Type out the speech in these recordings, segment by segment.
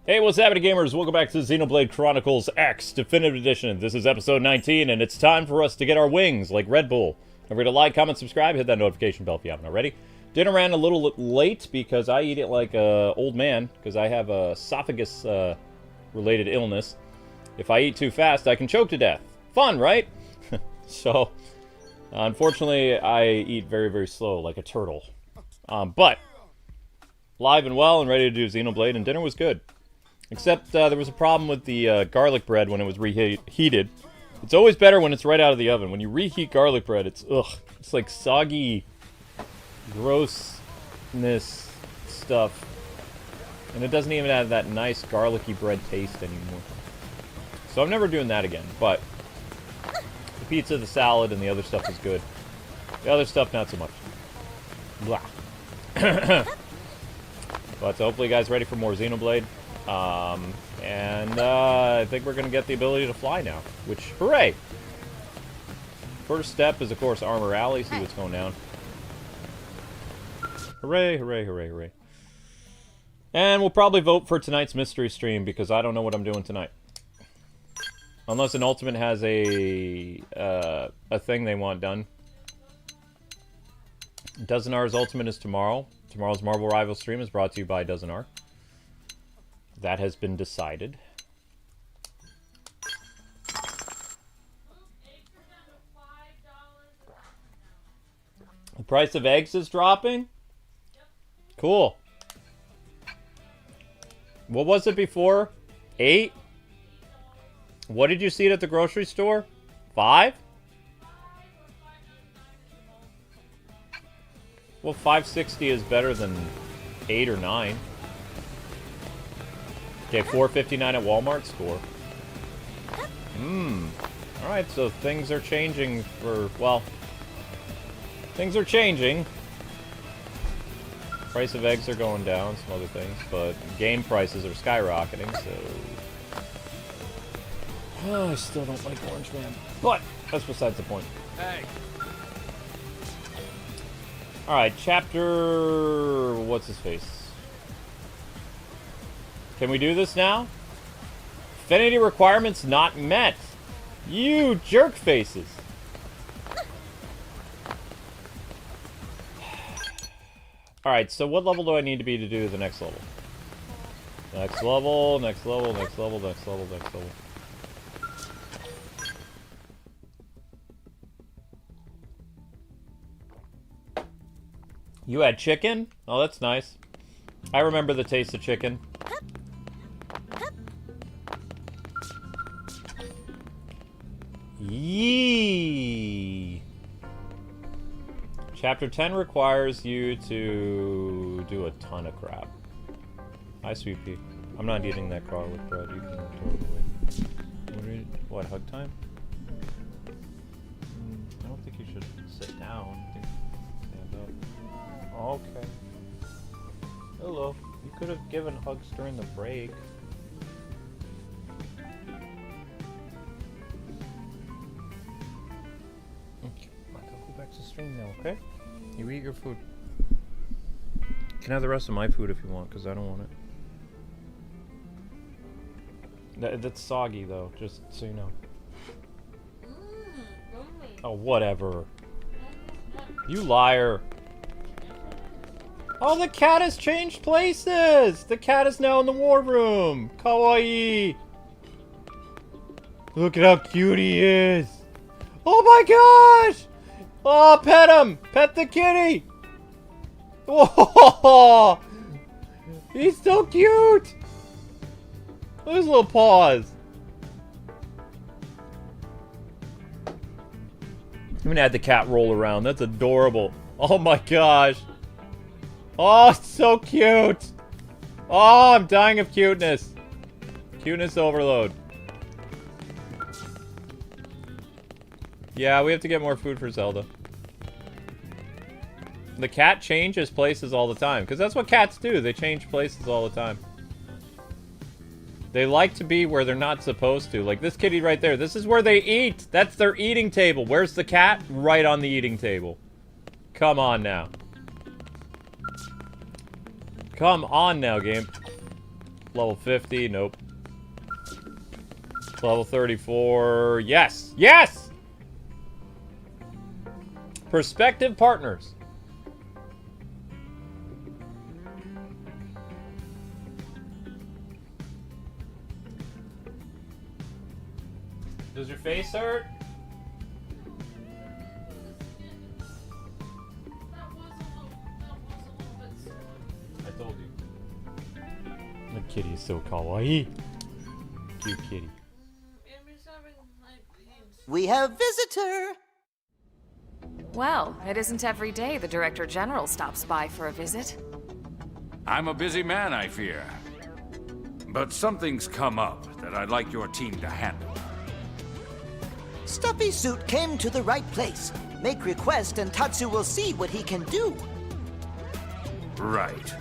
Hey, what's happening, gamers? Welcome back to Xenoblade Chronicles X Definitive Edition. This is episode 19, and it's time for us to get our wings, like Red Bull. Don't forget to like, comment, subscribe, hit that notification bell if you haven't already. Dinner ran a little late because I eat it like an old man, because I have a esophagus-related illness. If I eat too fast, I can choke to death. Fun, right? So, unfortunately, I eat very, very slow, like a turtle. But, live and well and ready to do Xenoblade, and dinner was good. Except there was a problem with the garlic bread when it was reheated. It's always better when it's right out of the oven. When you reheat garlic bread, it's it's like soggy grossness stuff. And it doesn't even have that nice garlicky bread taste anymore. So I'm never doing that again. But the pizza, the salad, and the other stuff is good. The other stuff, not so much. Blah. But hopefully you guys ready for more Xenoblade. I think we're going to get the ability to fly now, which, hooray! First step is, of course, Armor Alley, see what's going down. Hooray, hooray, hooray, hooray. And we'll probably vote for tonight's mystery stream, because I don't know what I'm doing tonight. Unless an Ultimate has a thing they want done. Dozenar's Ultimate is tomorrow. Tomorrow's Marvel Rival stream is brought to you by Dozenar. That has been decided. The price of eggs is dropping? Cool. What was it before? 8? What did you see it at the grocery store? 5? Well, $5.60 is better than 8 or 9. Okay, $4.59 at Walmart store. Alright, so things are changing for, well, things are changing. Price of eggs are going down, some other things, but game prices are skyrocketing, so... Oh, I still don't like Orange Man. But, that's besides the point. Hey! Alright, chapter... what's his face? Can we do this now? Affinity requirements not met. You jerk faces. Alright, so what level do I need to be to do the next level? Next level, next level, next level, next level, next level. You had chicken? Oh, that's nice. I remember the taste of chicken. Yee! Chapter 10 requires you to do a ton of crap. Hi, Sweet Pea. I'm not eating that garlic bread. You can totally... What, hug time? I don't think you should sit down. I think you should stand up. Okay. Hello. You could have given hugs during the break. Stream now, okay? You eat your food. You can have the rest of my food if you want, because I don't want it. That's soggy, though, just so you know. Oh, whatever. You liar. Oh, the cat has changed places! The cat is now in the war room! Kawaii! Look at how cute he is! Oh my gosh! Oh, pet him! Pet the kitty! Whoa! He's so cute! Look at his little paws. I'm gonna add the cat roll around. That's adorable. Oh my gosh. Oh, it's so cute! Oh, I'm dying of cuteness. Cuteness overload. Yeah, we have to get more food for Zelda. The cat changes places all the time, because that's what cats do. They change places all the time. They like to be where they're not supposed to. Like this kitty right there. This is where they eat. That's their eating table. Where's the cat? Right on the eating table. Come on now. Come on now, game. Level 50, nope. Level 34, yes! Yes! Prospective Partners. Does your face hurt? I told you. The kitty is so kawaii. Cute kitty. We have visitor! Well, it isn't every day the Director General stops by for a visit. I'm a busy man, I fear. But something's come up that I'd like your team to handle. Stuffy Suit came to the right place. Make request and Tatsu will see what he can do. Right.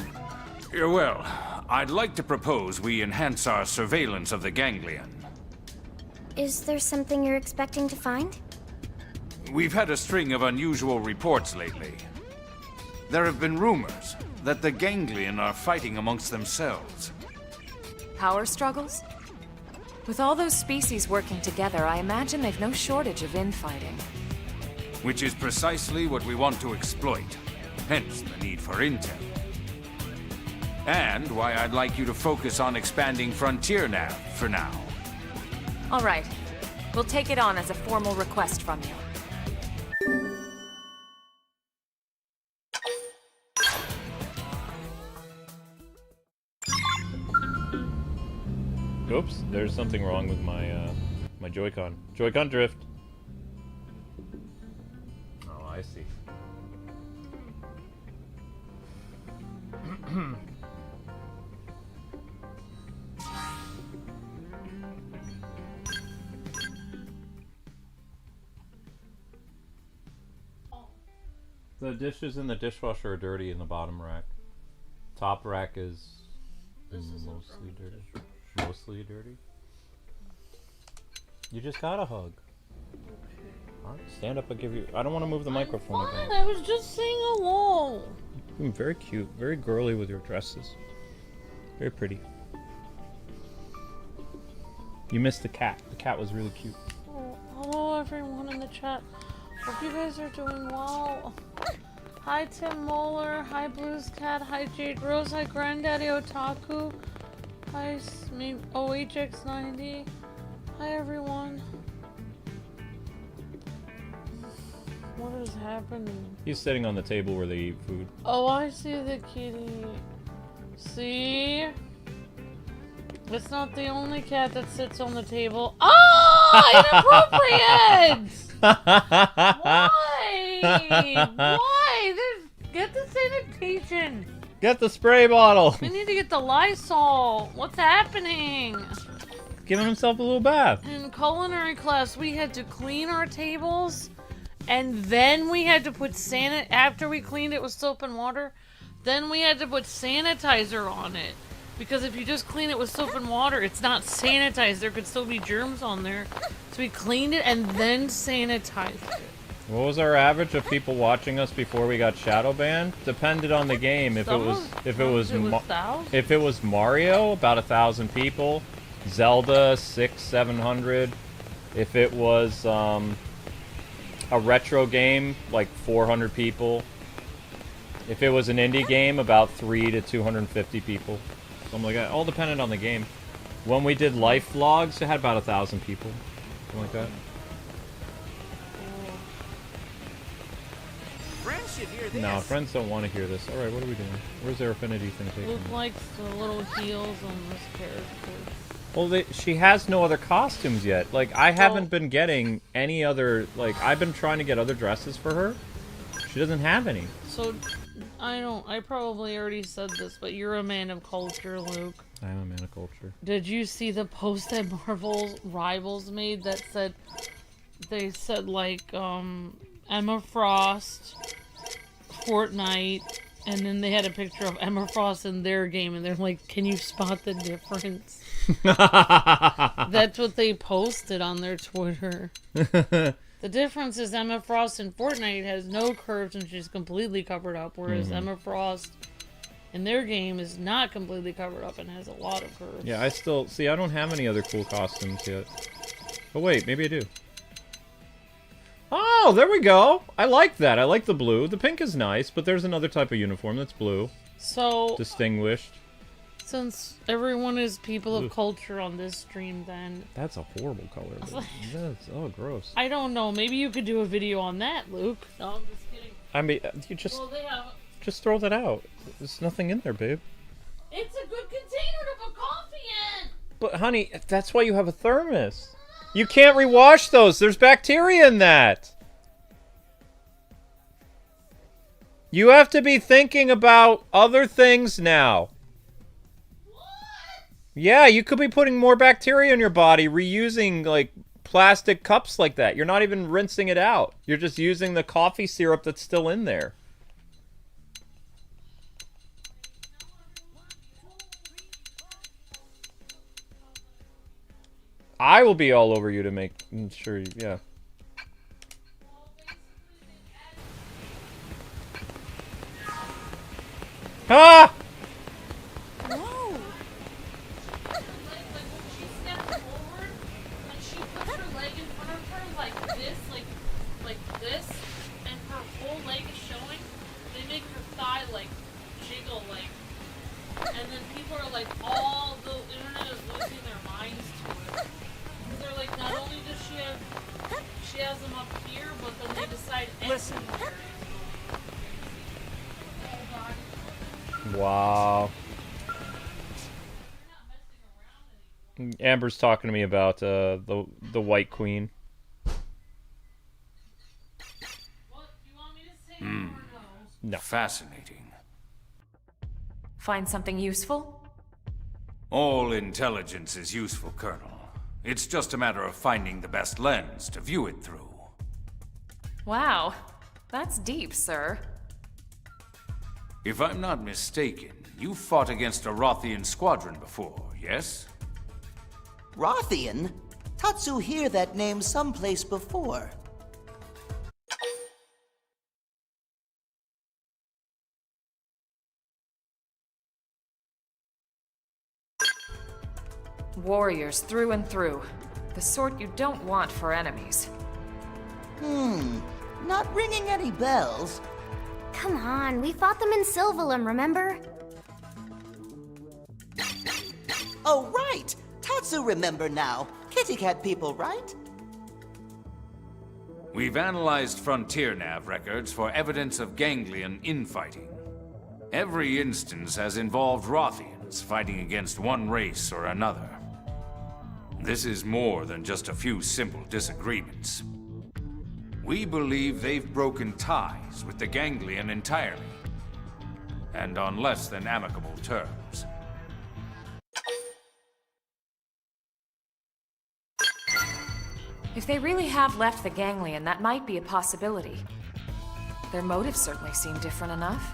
Well, I'd like to propose we enhance our surveillance of the ganglion. Is there something you're expecting to find? We've had a string of unusual reports lately. There have been rumors that the ganglion are fighting amongst themselves. Power struggles? With all those species working together, I imagine they've no shortage of infighting. Which is precisely what we want to exploit. Hence the need for intel. And why I'd like you to focus on expanding Frontier Nav for now. All right. We'll take it on as a formal request from you. Oops, there's something wrong with my my Joy-Con. Joy-Con drift. Oh, I see. The dishes in the dishwasher are dirty in the bottom rack. Top rack is mostly dirty. Mostly dirty. You just got a hug. Alright, stand up. I'll give you. I don't want to move the microphone again. I was just saying hello. You're very cute, very girly with your dresses. Very pretty. You missed the cat. The cat was really cute. Oh, hello everyone in the chat. Hope you guys are doing well. Hi Tim Moeller, hi Blues Cat, hi Jade Rose, hi Granddaddy Otaku, hi OHX90, hi everyone. What is happening? He's sitting on the table where they eat food. Oh, I see the kitty. See? It's not the only cat that sits on the table. Oh, inappropriate! Why? Why? Get the sanitation. Get the spray bottle. We need to get the Lysol. What's happening? Giving himself a little bath. In culinary class, we had to clean our tables, and then we had to put after we cleaned it with soap and water, then we had to put sanitizer on it. Because if you just clean it with soap and water, it's not sanitized. There could still be germs on there. So we cleaned it and then sanitized it. What was our average of people watching us before we got shadow banned? Depended on the game. If it was Mario, about 1,000 people. Zelda, 600-700. If it was a retro game, like 400 people. If it was an indie game, about 300 to 250 people. Something like that. All depended on the game. When we did life vlogs, it had about 1,000 people. Something like that. Friends should hear this. No, friends don't want to hear this. Alright, what are we doing? Where's their affinity thing taking Luke me? likes the little heels on this character. Well, she has no other costumes yet. Like, I haven't been getting any other... Like, I've been trying to get other dresses for her. She doesn't have any. So, I probably already said this, but you're a man of culture, Luke. I am a man of culture. Did you see the post that Marvel's Rivals made that said, they said like, Emma Frost, Fortnite, and then they had a picture of Emma Frost in their game, and they're like, can you spot the difference? That's what they posted on their Twitter. The difference is Emma Frost in Fortnite has no curves and she's completely covered up, whereas Emma Frost And their game is not completely covered up and has a lot of curves. Yeah, I still... See, I don't have any other cool costumes yet. Oh, wait, maybe I do. Oh, there we go! I like that. I like the blue. The pink is nice, but there's another type of uniform that's blue. So... Distinguished. Since everyone is people of culture on this stream, then... That's a horrible color. That's, oh, gross. I don't know. Maybe you could do a video on that, Luke. No, I'm just kidding. I mean, you just... Well, they have... Just throw that out. There's nothing in there, babe. It's a good container to put coffee in! But, honey, that's why you have a thermos. You can't rewash those. There's bacteria in that. You have to be thinking about other things now. What? Yeah, you could be putting more bacteria in your body, reusing, like, plastic cups like that. You're not even rinsing it out. You're just using the coffee syrup that's still in there. I will be all over you to make sure you, yeah. Ah! No! Like when she steps forward, and she puts her leg in front of her like this, and her whole leg is showing, they make her thigh like jiggle like, and then people are like, all the internet is losing their minds to it. Because they're like, not only does she has them up here, but then they decide Listen. Wow. Amber's talking to me about the White Queen. What, do you want me to say or no? No. Fascinating. Find something useful? All intelligence is useful, Colonel. It's just a matter of finding the best lens to view it through. Wow, that's deep, sir. If I'm not mistaken, you fought against a Rothian squadron before, yes? Rothian? Tatsu hear that name someplace before. Warriors through and through. The sort you don't want for enemies. Not ringing any bells. Come on, we fought them in Sylvalum, remember? Oh, right! Tatsu remember now. Kitty cat people, right? We've analyzed Frontier Nav records for evidence of ganglion infighting. Every instance has involved Rothians fighting against one race or another. This is more than just a few simple disagreements. We believe they've broken ties with the ganglion entirely, and on less than amicable terms. If they really have left the ganglion, that might be a possibility. Their motives certainly seem different enough.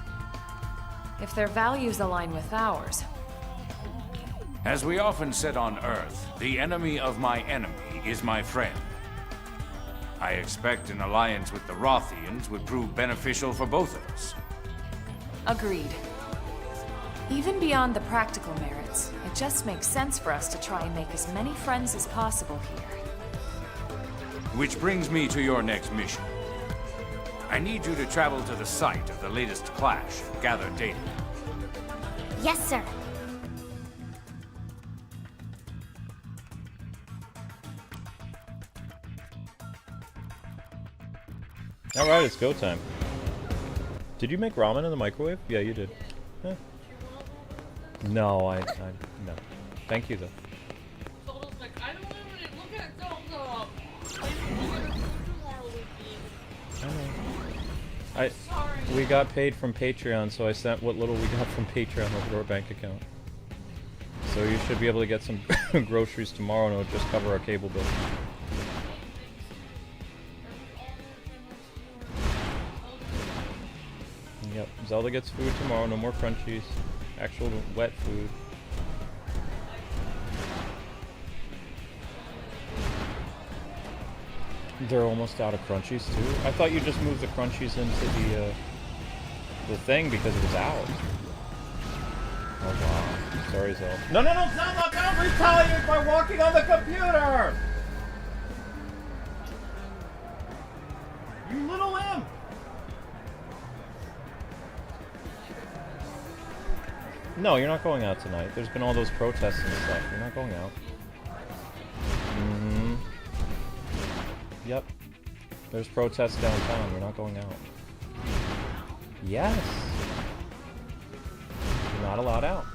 If their values align with ours. As we often said on Earth, the enemy of my enemy is my friend. I expect an alliance with the Rothians would prove beneficial for both of us. Agreed. Even beyond the practical merits, it just makes sense for us to try and make as many friends as possible here. Which brings me to your next mission. I need you to travel to the site of the latest clash and gather data. Yes, sir. Alright, it's go time. Did you make ramen in the microwave? Yeah, you did. Huh. No, I no. Thank you, though. Total's like, I don't have any. Look at Zelda. I don't tomorrow with me. Sorry. We got paid from Patreon, so I sent what little we got from Patreon over to our bank account. So you should be able to get some groceries tomorrow, and it'll just cover our cable bill. Yep, Zelda gets food tomorrow, no more crunchies. Actual wet food. They're almost out of crunchies too. I thought you just moved the crunchies into the thing because it was out. Oh wow. Sorry, Zell. No, Zelda, don't retaliate by walking on the computer! You little imp! No, you're not going out tonight. There's been all those protests and stuff. You're not going out. Mm-hmm. Yep. There's protests downtown. You're not going out. Yes. You're not allowed out.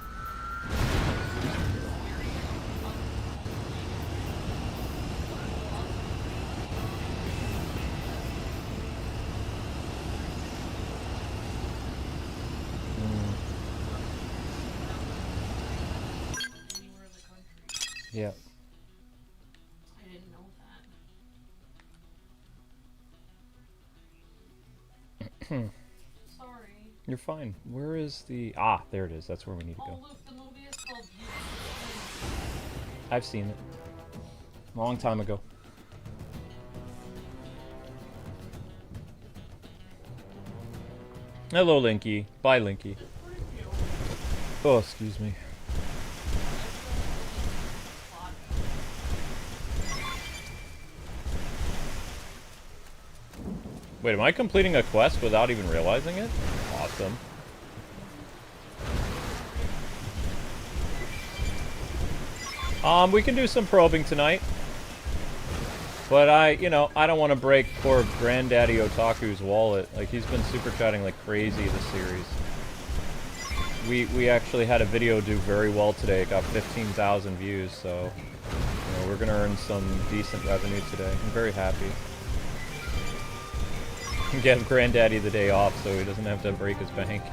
Yeah. I didn't know that. Sorry. You're fine. Where is the... Ah, there it is. That's where we need to Oh, go. look, the movie is called You. I've seen it. Long time ago. Hello, Linky. Bye, Linky. Oh, excuse me. Wait, am I completing a quest without even realizing it? Awesome. We can do some probing tonight. But I don't want to break poor Granddaddy Otaku's wallet. Like, he's been super chatting like crazy this series. We actually had a video do very well today. It got 15,000 views, so we're gonna earn some decent revenue today. I'm very happy. Give Granddaddy the day off so he doesn't have to break his bank.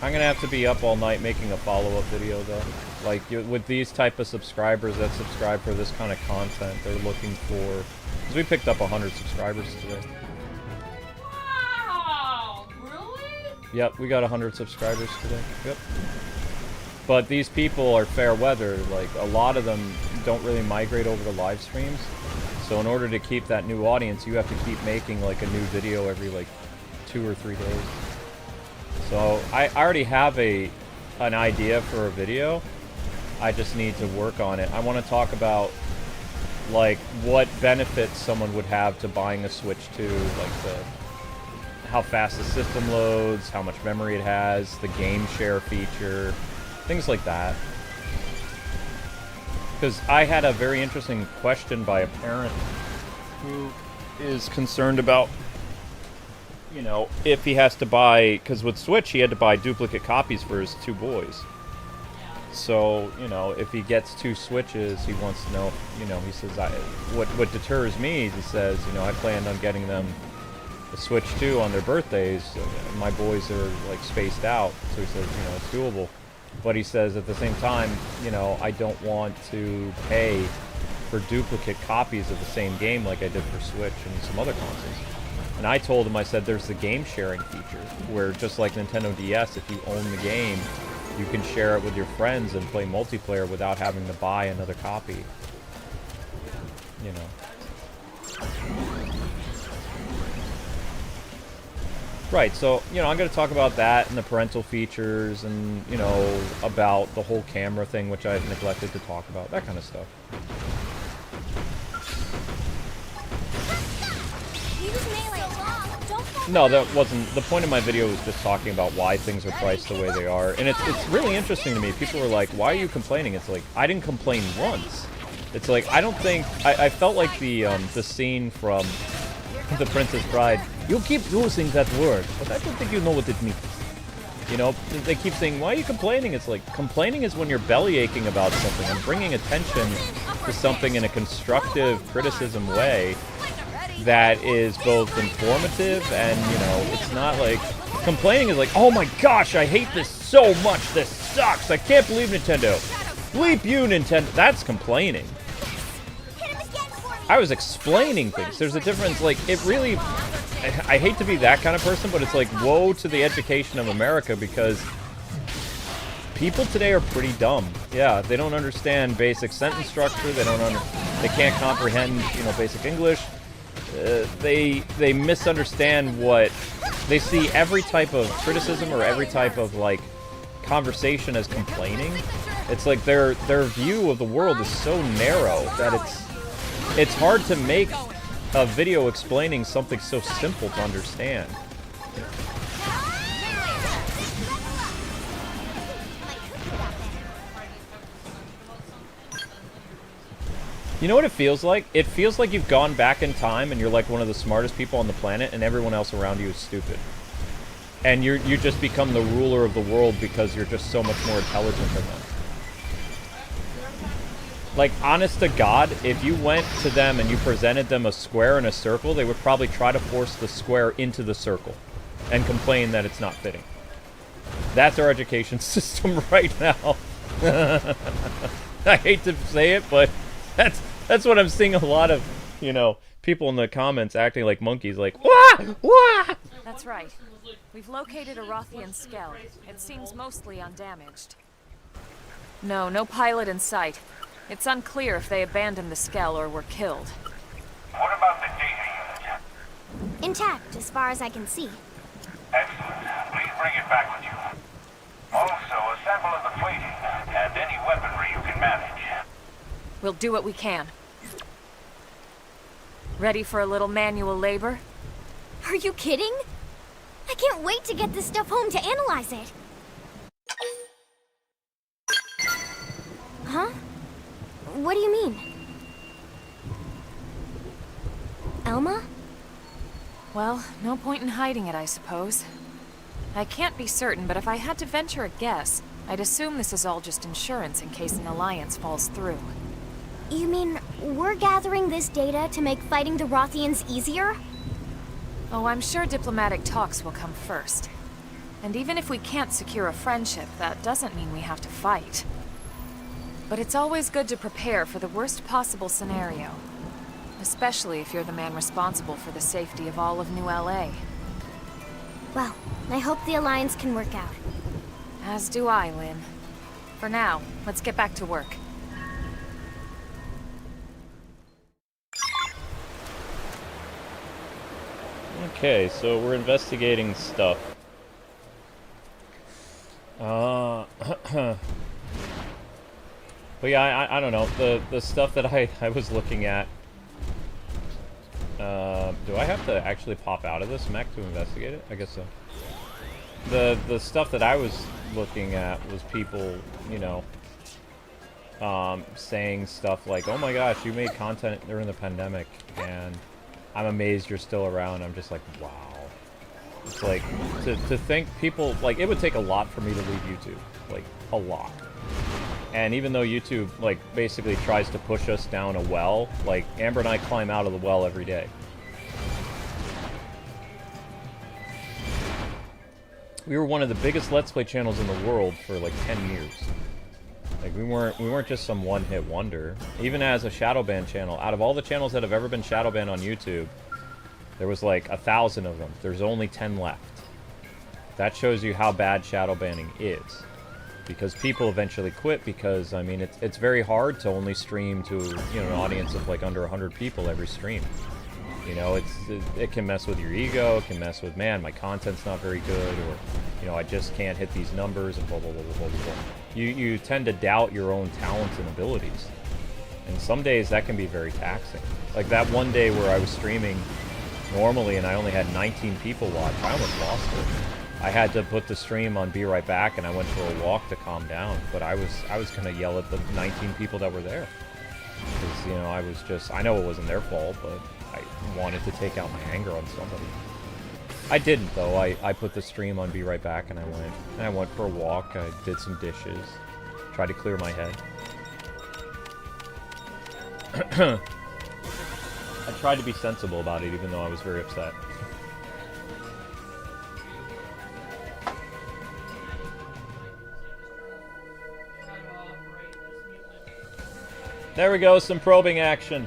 I'm gonna have to be up all night making a follow-up video though. Like, with these type of subscribers that subscribe for this kind of content, they're looking for... Because we picked up 100 subscribers today. Wow! Really? Yep, we got 100 subscribers today. Yep. But these people are fair weather. Like, a lot of them don't really migrate over to live streams. So in order to keep that new audience, you have to keep making like a new video every like 2 or 3 days. So I already have an idea for a video. I just need to work on it. I want to talk about like what benefits someone would have to buying a Switch 2, like how fast the system loads, how much memory it has, the game share feature, things like that. Because I had a very interesting question by a parent who is concerned about, if he has to buy, because with Switch he had to buy duplicate copies for his 2 boys. So, if he gets 2 Switches, he wants to know, he says, what deters me, he says, I planned on getting them a Switch 2 on their birthdays. My boys are, like, spaced out, so he says, it's doable. But he says, at the same time, I don't want to pay for duplicate copies of the same game like I did for Switch and some other consoles. And I told him, I said, there's the game sharing feature, where just like Nintendo DS, if you own the game, you can share it with your friends and play multiplayer without having to buy another copy. Right, so, I'm going to talk about that and the parental features and, about the whole camera thing, which I've neglected to talk about, that kind of stuff. No, that wasn't... The point of my video was just talking about why things are priced the way they are. And it's really interesting to me. People are like, why are you complaining? It's like, I didn't complain once. It's like, I don't think... I felt like the scene from The Princess Bride. You keep using that word, but I don't think you know what it means. They keep saying, why are you complaining? It's like, complaining is when you're belly aching about something. I'm bringing attention to something in a constructive criticism way that is both informative and, it's not like... Complaining is like, oh my gosh, I hate this so much, this sucks, I can't believe Nintendo. Bleep you, Nintendo. That's complaining. I was explaining things. There's a difference, like, it really... I hate to be that kind of person, but it's like, woe to the education of America, because people today are pretty dumb. Yeah, they don't understand basic sentence structure. They can't comprehend, you know, basic English. They misunderstand what they see. Every type of criticism or every type of like conversation as complaining. It's like their view of the world is so narrow that it's hard to make a video explaining something so simple to understand. You know what it feels like? It feels like you've gone back in time and you're like one of the smartest people on the planet and everyone else around you is stupid. And you just become the ruler of the world because you're just so much more intelligent than them. Like, honest to God, if you went to them and you presented them a square and a circle, they would probably try to force the square into the circle and complain that it's not fitting. That's our education system right now. I hate to say it, but that's what I'm seeing a lot of, you know, people in the comments acting like monkeys, like, wah, wah! That's right. We've located a Rothian skell. It seems mostly undamaged. No pilot in sight. It's unclear if they abandoned the skell or were killed. What about the data unit? Intact, as far as I can see. Excellent. Please bring it back with you. Also, a sample of the plating and any weaponry you can manage. We'll do what we can. Ready for a little manual labor? Are you kidding? I can't wait to get this stuff home to analyze it. Huh? What do you mean? Elma? Well, no point in hiding it, I suppose. I can't be certain, but if I had to venture a guess, I'd assume this is all just insurance in case an alliance falls through. You mean we're gathering this data to make fighting the Rothians easier? Oh, I'm sure diplomatic talks will come first. And even if we can't secure a friendship, that doesn't mean we have to fight. But it's always good to prepare for the worst possible scenario. Especially if you're the man responsible for the safety of all of New LA. Well, I hope the Alliance can work out. As do I, Lynn. For now, let's get back to work. Okay, so we're investigating stuff. But yeah, I don't know. The stuff that I was looking at. Do I have to actually pop out of this mech to investigate it? I guess so. The stuff that I was looking at was people, you know, saying stuff like, "Oh my gosh, you made content during the pandemic, and I'm amazed you're still around." I'm just like, wow. It's like, to think people, like, it would take a lot for me to leave YouTube. Like, a lot. And even though YouTube, like, basically tries to push us down a well, like, Amber and I climb out of the well every day. We were one of the biggest Let's Play channels in the world for, like, 10 years. Like, we weren't just some one-hit wonder. Even as a shadow ban channel, out of all the channels that have ever been shadow banned on YouTube, there was like 1,000 of them. There's only 10 left. That shows you how bad shadow banning is. Because people eventually quit because, I mean, it's very hard to only stream to, you know, an audience of like under 100 people every stream. You know, it can mess with your ego, it can mess with, man, my content's not very good, or, you know, I just can't hit these numbers, and blah, blah, blah, blah, blah, blah. You tend to doubt your own talents and abilities. And some days that can be very taxing. Like that one day where I was streaming normally and I only had 19 people watch, I almost lost it. I had to put the stream on Be Right Back and I went for a walk to calm down, but I was gonna yell at the 19 people that were there. Because, you know, I know it wasn't their fault, but I wanted to take out my anger on somebody. I didn't, though. I put the stream on Be Right Back and I went for a walk, I did some dishes, tried to clear my head. I tried to be sensible about it, even though I was very upset. There we go, some probing action.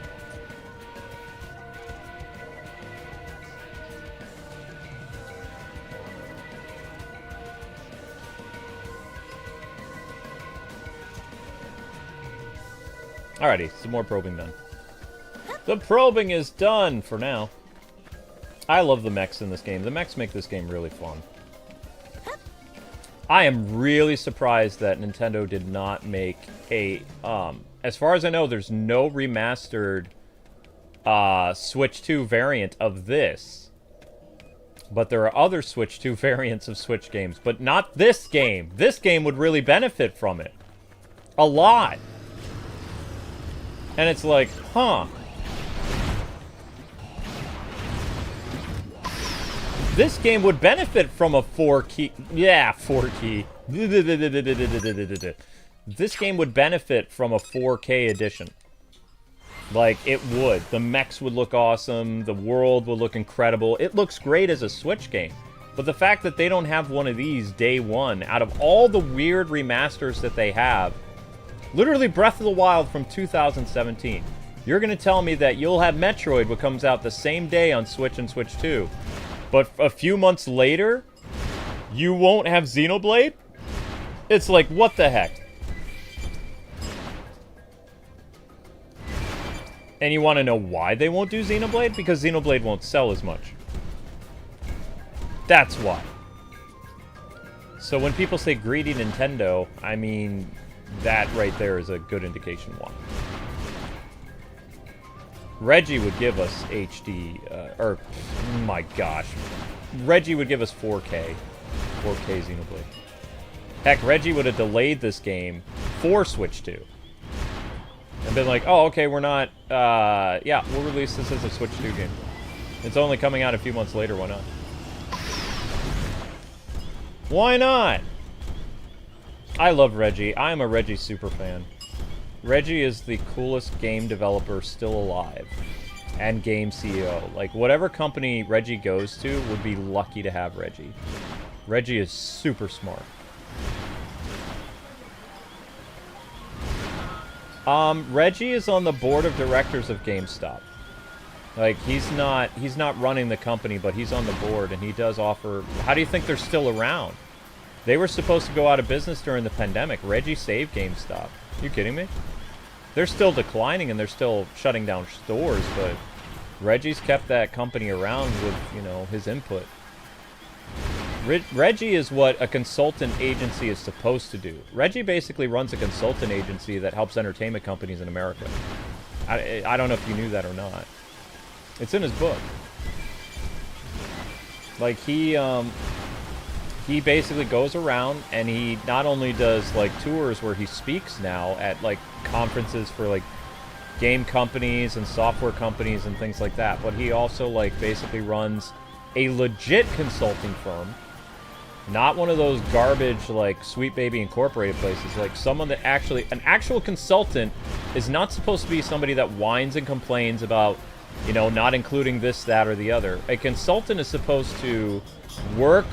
Alrighty, some more probing done. The probing is done for now. I love the mechs in this game. The mechs make this game really fun. I am really surprised that Nintendo did not make a... as far as I know, there's no remastered Switch 2 variant of this. But there are other Switch 2 variants of Switch games. But not this game. This game would really benefit from it. A lot. And it's like, huh. This game would benefit from a 4-key... Yeah, 4-key. This game would benefit from a 4K edition. Like, it would. The mechs would look awesome. The world would look incredible. It looks great as a Switch game. But the fact that they don't have one of these day one, out of all the weird remasters that they have... Literally Breath of the Wild from 2017. You're going to tell me that you'll have Metroid, which comes out the same day on Switch and Switch 2. But a few months later, you won't have Xenoblade? It's like, what the heck? And you want to know why they won't do Xenoblade? Because Xenoblade won't sell as much. That's why. So when people say greedy Nintendo, I mean, that right there is a good indication why. Reggie would give us HD, or, my gosh. Reggie would give us 4K. 4K Xenoblade. Heck, Reggie would have delayed this game for Switch 2. And been like, oh, okay, we're not, yeah, we'll release this as a Switch 2 game. It's only coming out a few months later, why not? Why not? I love Reggie. I am a Reggie super fan. Reggie is the coolest game developer still alive. And game CEO. Like, whatever company Reggie goes to would be lucky to have Reggie. Reggie is super smart. Reggie is on the board of directors of GameStop. Like, he's not running the company, but he's on the board, and he does offer... How do you think they're still around? They were supposed to go out of business during the pandemic. Reggie saved GameStop. You kidding me? They're still declining and they're still shutting down stores, but Reggie's kept that company around with, you know, his input. Reggie is what a consultant agency is supposed to do. Reggie basically runs a consultant agency that helps entertainment companies in America. I don't know if you knew that or not. It's in his book. Like, he basically goes around and he not only does, like, tours where he speaks now at, like, conferences for, like, game companies and software companies and things like that, but he also, like, basically runs a legit consulting firm. Not one of those garbage, like, Sweet Baby Incorporated places. Like, someone that actually... An actual consultant is not supposed to be somebody that whines and complains about, you know, not including this, that, or the other. A consultant is supposed to work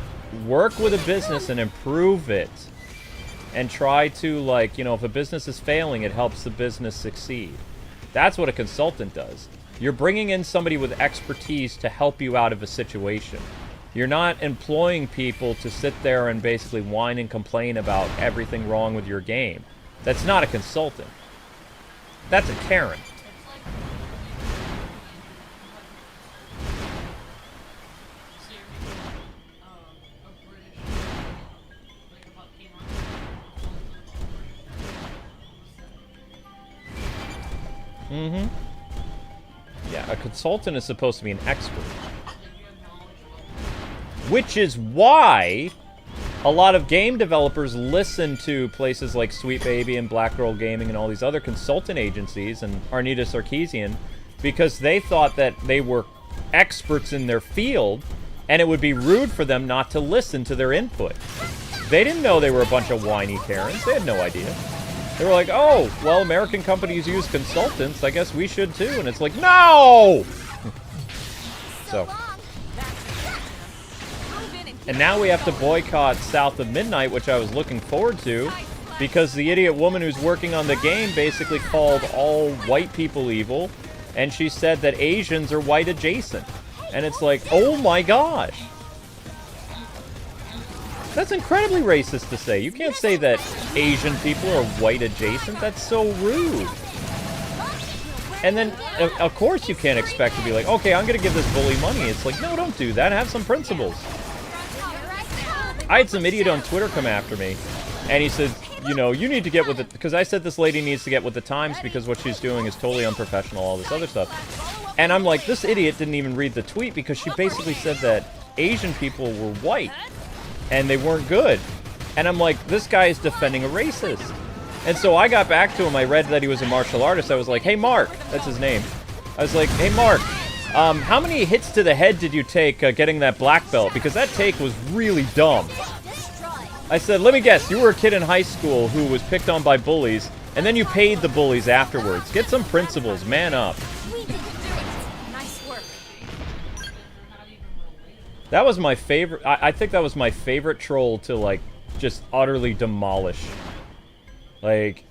with a business and improve it. And try to, like, you know, if a business is failing, it helps the business succeed. That's what a consultant does. You're bringing in somebody with expertise to help you out of a situation. You're not employing people to sit there and basically whine and complain about everything wrong with your game. That's not a consultant. That's a Karen. Mm-hmm. Yeah, a consultant is supposed to be an expert. Which is why a lot of game developers listen to places like Sweet Baby and Black Girl Gaming and all these other consultant agencies and Arnita Sarkeesian, because they thought that they were experts in their field and it would be rude for them not to listen to their input. They didn't know they were a bunch of whiny Karens. They had no idea. They were like, oh, well, American companies use consultants. I guess we should too. And it's like, no! So. And now we have to boycott South of Midnight, which I was looking forward to, because the idiot woman who's working on the game basically called all white people evil, and she said that Asians are white adjacent. And it's like, oh my gosh. That's incredibly racist to say. You can't say that Asian people are white adjacent. That's so rude. And then, of course, you can't expect to be like, okay, I'm gonna give this bully money. It's like, no, don't do that. Have some principles. I had some idiot on Twitter come after me, and he said, you know, you need to get with it, because I said this lady needs to get with the times because what she's doing is totally unprofessional, all this other stuff. And I'm like, this idiot didn't even read the tweet because she basically said that Asian people were white and they weren't good. And I'm like, this guy is defending a racist. And so I got back to him. I read that he was a martial artist. I was like, hey, Mark. That's his name. I was like, hey, Mark, how many hits to the head did you take getting that black belt? Because that take was really dumb. I said, let me guess, you were a kid in high school who was picked on by bullies, and then you paid the bullies afterwards. Get some principles. Man up. Nice work. That was my favorite. I think that was my favorite troll to, like, just utterly demolish. Like,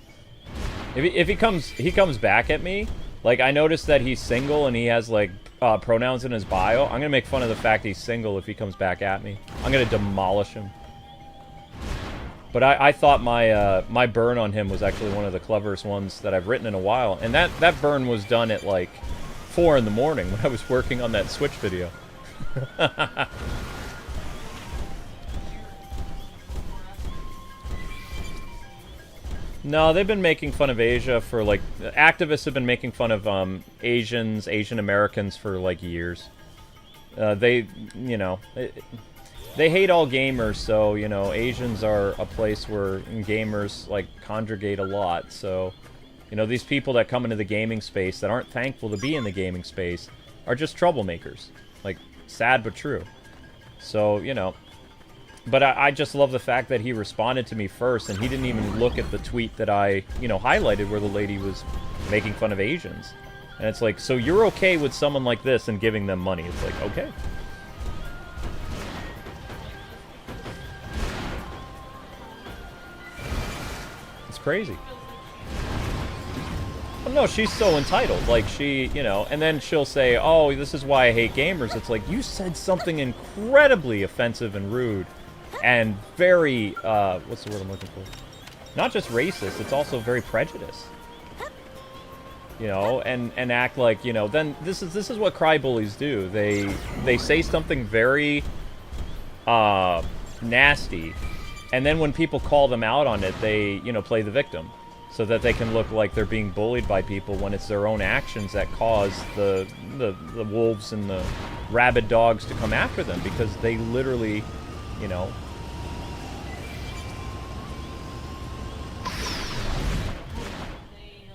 if he comes back at me, like, I noticed that he's single and he has, like, pronouns in his bio. I'm gonna make fun of the fact he's single if he comes back at me. I'm gonna demolish him. But I thought my burn on him was actually one of the cleverest ones that I've written in a while. And that burn was done at, like, 4 in the morning when I was working on that Switch video. No, they've been making fun of Asia for, like, activists have been making fun of Asian Americans for, like, years. They, you know, they hate all gamers, so, you know, Asians are a place where gamers, like, congregate a lot. So, you know, these people that come into the gaming space that aren't thankful to be in the gaming space are just troublemakers. Like, sad but true. So, you know. But I just love the fact that he responded to me first, and he didn't even look at the tweet that I, you know, highlighted where the lady was making fun of Asians. And it's like, so you're okay with someone like this and giving them money? It's like, okay. It's crazy. Well, no, she's so entitled. Like, she, you know, and then she'll say, oh, this is why I hate gamers. It's like, you said something incredibly offensive and rude. And very, what's the word I'm looking for? Not just racist, it's also very prejudiced. You know, and act like, you know, then this is what crybullies do. They say something very, nasty, and then when people call them out on it, they, you know, play the victim. So that they can look like they're being bullied by people when it's their own actions that cause the wolves and the rabid dogs to come after them, because they literally, you know...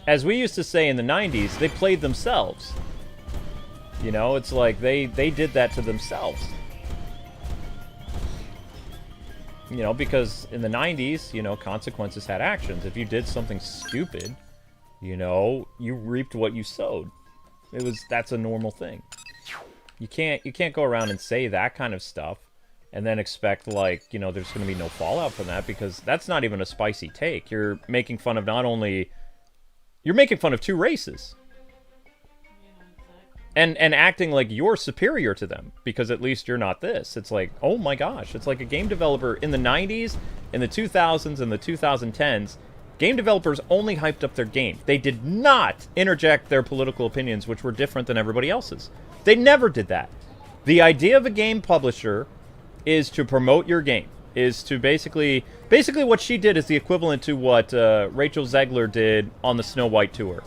As we used to say in the 90s, they played themselves. You know, it's like they did that to themselves. You know, because in the 90s, you know, consequences had actions. If you did something stupid, you know, you reaped what you sowed. That's a normal thing. You can't go around and say that kind of stuff and then expect, like, you know, there's going to be no fallout from that, because that's not even a spicy take. You're making fun of not only... You're making fun of two races. And acting like you're superior to them, because at least you're not this. It's like, oh my gosh, it's like a game developer in the 90s, in the 2000s, and the 2010s, game developers only hyped up their game. They did not interject their political opinions, which were different than everybody else's. They never did that. The idea of a game publisher is to promote your game, is to basically what she did is the equivalent to what Rachel Zegler did on the Snow White tour.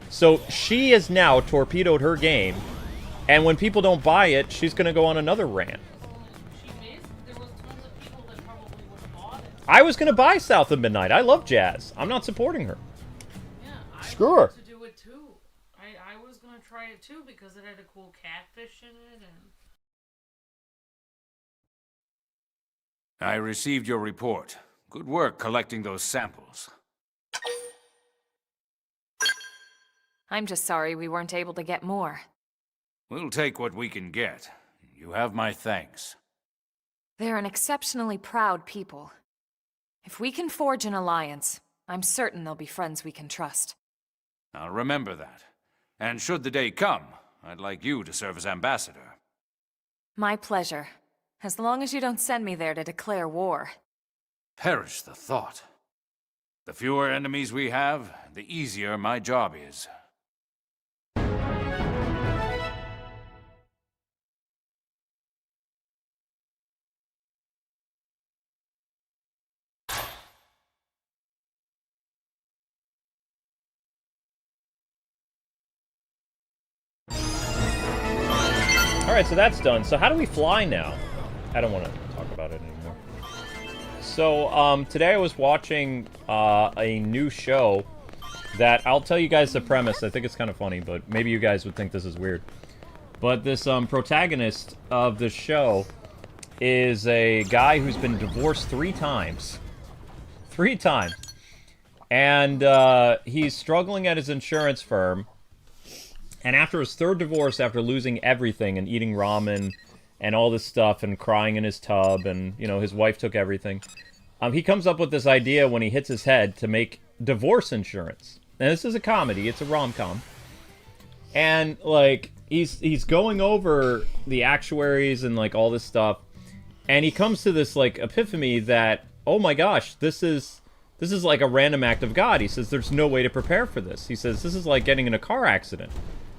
So she has now torpedoed her game, and when people don't buy it, she's going to go on another rant. There was tons of people that probably would have bought it. I was going to buy South of Midnight. I love jazz. I'm not supporting her. Yeah, I Screw her. wanted to do it too. I was going to try it too because it had a cool catfish in it. And I received your report. Good work collecting those samples. I'm just sorry we weren't able to get more. We'll take what we can get. You have my thanks. They're an exceptionally proud people. If we can forge an alliance, I'm certain they'll be friends we can trust. I'll remember that. And should the day come, I'd like you to serve as ambassador. My pleasure. As long as you don't send me there to declare war. Perish the thought. The fewer enemies we have, the easier my job is. Alright, so that's done. So how do we fly now? I don't want to talk about it anymore. So, today I was watching a new show that I'll tell you guys the premise. I think it's kind of funny, but maybe you guys would think this is weird. But this protagonist of the show is a guy who's been divorced 3 times. 3 times. And he's struggling at his insurance firm. And after his 3rd divorce, after losing everything and eating ramen and all this stuff and crying in his tub and, you know, his wife took everything, he comes up with this idea when he hits his head to make divorce insurance. And this is a comedy. It's a rom-com. And, like, he's going over the actuaries and, like, all this stuff. And he comes to this, like, epiphany that, oh my gosh, this is like a random act of God. He says, there's no way to prepare for this. He says, this is like getting in a car accident.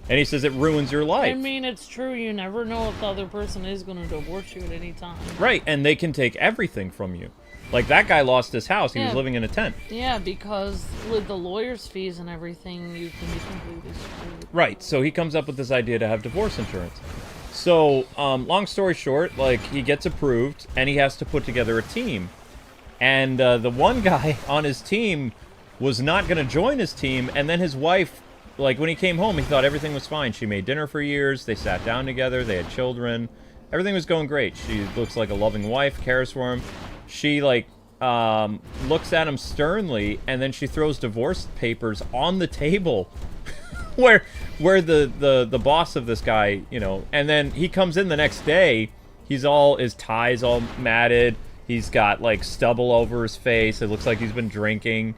And he says it ruins your life. I mean, it's true. You never know if the other person is going to divorce you at any time. Right, and they can take everything from you. Like, that guy lost his house. He was living in a tent. Yeah, because with the lawyer's fees and everything, you can be completely screwed. Right, so he comes up with this idea to have divorce insurance. So, long story short, like, he gets approved, and he has to put together a team. And the one guy on his team was not going to join his team, and then his wife, like, when he came home, he thought everything was fine. She made dinner for years, they sat down together, they had children. Everything was going great. She looks like a loving wife, cares for him. She, like, looks at him sternly, and then she throws divorce papers on the table where the boss of this guy, you know, and then he comes in the next day, his tie's all matted, he's got, like, stubble over his face, it looks like he's been drinking,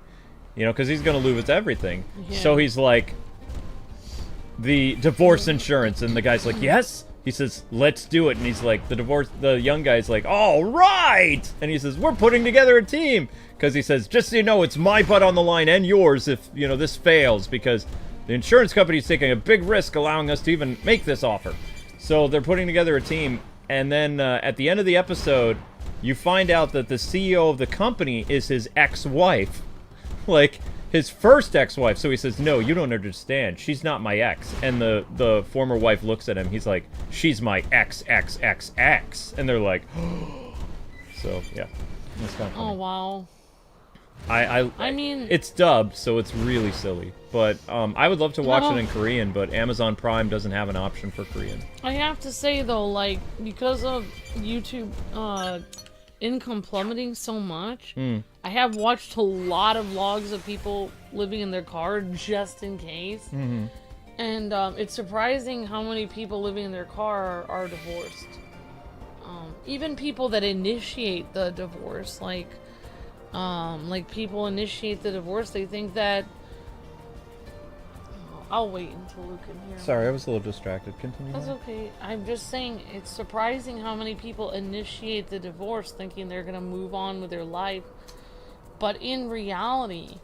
you know, because he's gonna lose everything. Yeah. So he's like, the divorce insurance, and the guy's like, yes? He says, let's do it. And he's like, the young guy's like, all right! And he says, we're putting together a team. Because he says, just so you know, it's my butt on the line and yours if, you know, this fails. Because the insurance company's taking a big risk allowing us to even make this offer. So they're putting together a team. And then at the end of the episode, you find out that the CEO of the company is his ex-wife. Like, his first ex-wife. So he says, no, you don't understand. She's not my ex. And the former wife looks at him. He's like, she's my ex. And they're like, oh. So, yeah. That's kind of funny. Oh, wow. I mean... It's dubbed, so it's really silly. But I would love to watch it in Korean, but Amazon Prime doesn't have an option for Korean. I have to say, though, like, because of YouTube income plummeting so much, I have watched a lot of vlogs of people living in their car just in case. And it's surprising how many people living in their car are divorced. Even people that initiate the divorce, like people initiate the divorce, they think that... I'll wait until Luke can hear. Sorry, I was a little distracted. Continue. That's okay. I'm just saying, it's surprising how many people initiate the divorce thinking they're going to move on with their life. But in reality,